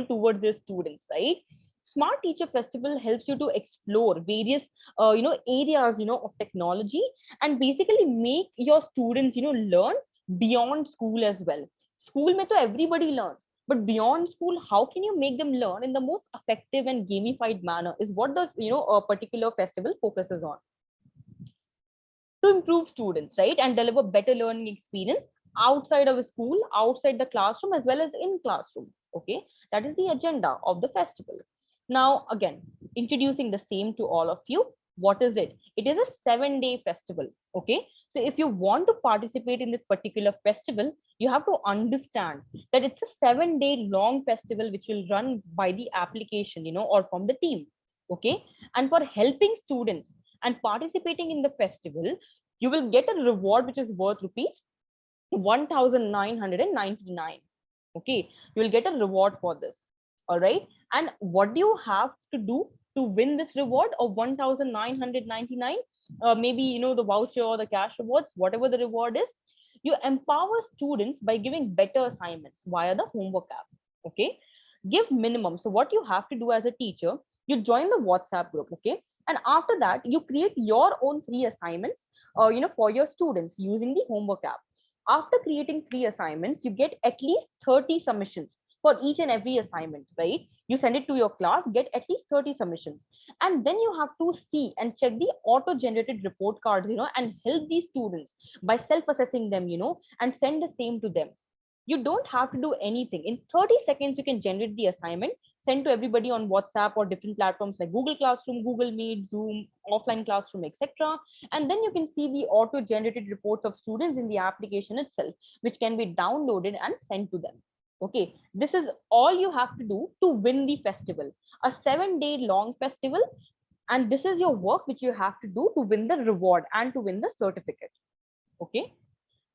towards their students, right? Smart teacher festival helps you to explore various areas of technology, and basically make your students learn beyond school as well. School mein to everybody learns, but beyond school, how can you make them learn in the most effective and gamified manner is what the a particular festival focuses on, to improve students, right, and deliver better learning experience outside of school, outside the classroom, as well as in classroom. Okay, that is the agenda of the festival. Now again, introducing the same to all of you. What is it? It is a 7-day festival. Okay, so if you want to participate in this particular festival, you have to understand that it's a 7-day long festival which will run by the application, or from the team. Okay, and for helping students and participating in the festival, you will get a reward which is worth rupees 1999. Okay, you will get a reward for this. All right, and what do you have to do to win this reward of 1999? Maybe the voucher or the cash rewards, whatever the reward is. You empower students by giving better assignments via the homework app. Okay, give minimum. So what you have to do as a teacher, you join the WhatsApp group. Okay, and after that you create your own 3 assignments for your students using the homework app. After creating 3 assignments, you get at least 30 submissions for each and every assignment, right? You send it to your class, get at least 30 submissions, and then you have to see and check the auto generated report cards, and help these students by self assessing them, and send the same to them. You don't have to do anything. In 30 seconds you can generate the assignment, send to everybody on WhatsApp or different platforms like Google Classroom, Google Meet, Zoom, offline classroom, etc. And then you can see the auto generated reports of students in the application itself, which can be downloaded and sent to them. Okay, this is all you have to do to win the festival, a 7-day long festival. And this is your work which you have to do to win the reward and to win the certificate. Okay,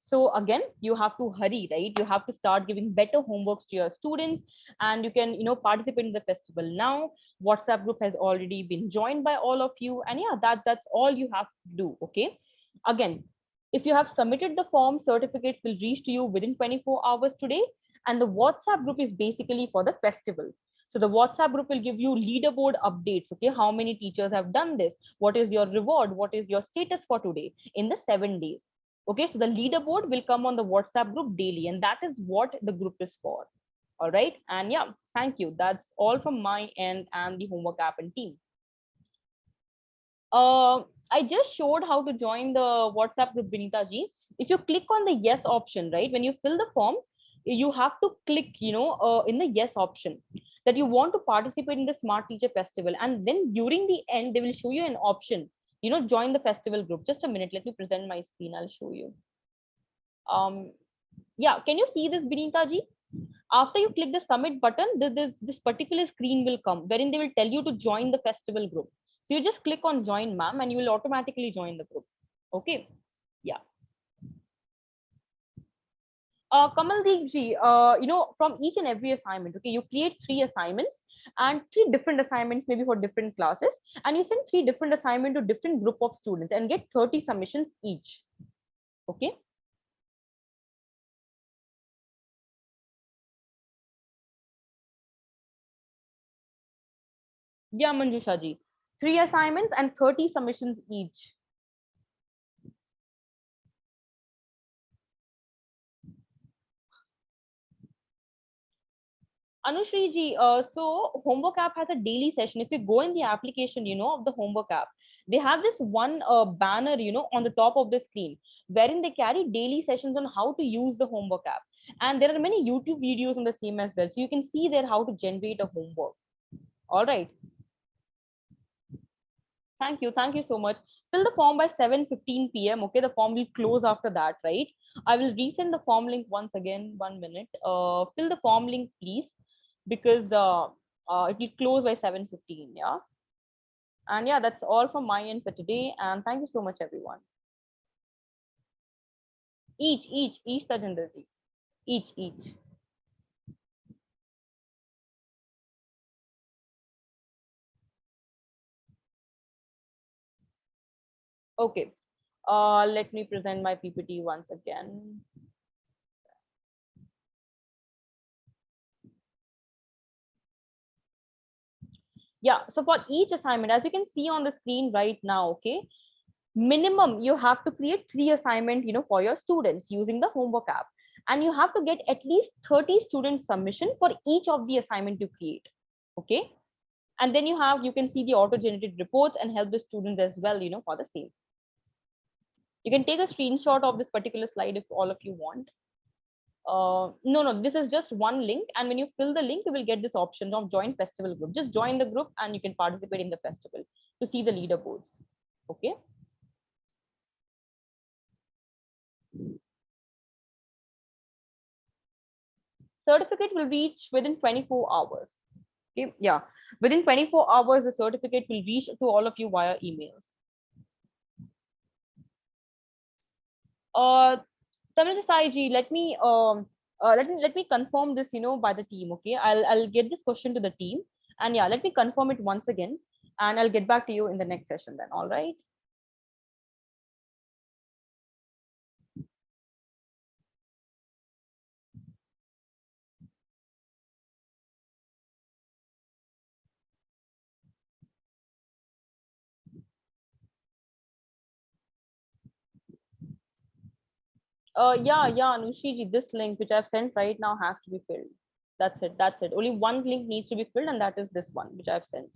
so again, you have to hurry, right? You have to start giving better homeworks to your students, and you can participate in the festival now. WhatsApp group has already been joined by all of you, and yeah, that's all you have to do. Okay, again, if you have submitted the form, certificates will reach to you within 24 hours today. And the WhatsApp group is basically for the festival. So the WhatsApp group will give you leaderboard updates. Okay, how many teachers have done this, what is your reward, what is your status for today in the 7 days. Okay, so the leaderboard will come on the WhatsApp group daily, and that is what the group is for. All right, and yeah, thank you. That's all from my end and the homework app and team. I just showed how to join the WhatsApp group, Vinita ji. If you click on the yes option, right, when you fill the form, you have to click, in the yes option, that you want to participate in the Smart Teacher Festival. And then during the end, they will show you an option, join the festival group. Just a minute, let me present my screen. I'll show you. Yeah, can you see this, Vinita ji? After you click the submit button, this particular screen will come wherein they will tell you to join the festival group. So you just click on join, ma'am, and you will automatically join the group. Okay, yeah. Kamaldeep ji, from each and every assignment, okay, you create 3 assignments and 3 different assignments, maybe for different classes, and you send 3 different assignments to different group of students and get 30 submissions each. Okay. Yeah, Manjusha ji. 3 assignments and 30 submissions each. Anushri ji, so homework app has a daily session. If you go in the application, of the homework app, they have this one banner, on the top of the screen, wherein they carry daily sessions on how to use the homework app. And there are many YouTube videos on the same as well. So you can see there how to generate a homework. All right. Thank you so much. Fill the form by 7:15 p.m. Okay, the form will close after that, right? I will resend the form link once again. 1 minute. Fill the form link, please, because it will close by 7:15. Yeah, and yeah, that's all from my end for today. And thank you so much, everyone. Each Tajendra ji. Each. Okay. Let me present my PPT once again. Yeah, so for each assignment, as you can see on the screen right now, okay, minimum you have to create 3 assignment, for your students using the homework app, and you have to get at least 30 student submission for each of the assignment you create. Okay, and then you can see the auto generated reports and help the students as well, for the same. You can take a screenshot of this particular slide if all of you want. No, this is just one link, and when you fill the link you will get this option of join festival group. Just join the group and you can participate in the festival to see the leaderboards. Okay. Certificate will reach within 24 hours. Okay, yeah, within 24 hours the certificate will reach to all of you via emails. uh Tamil Desai ji, let me confirm this, by the team. Okay, I'll get this question to the team, and yeah, let me confirm it once again, and I'll get back to you in the next session then. All right. Yeah, Anushi ji, this link which I've sent right now has to be filled. That's it. Only one link needs to be filled, and that is this one which I've sent.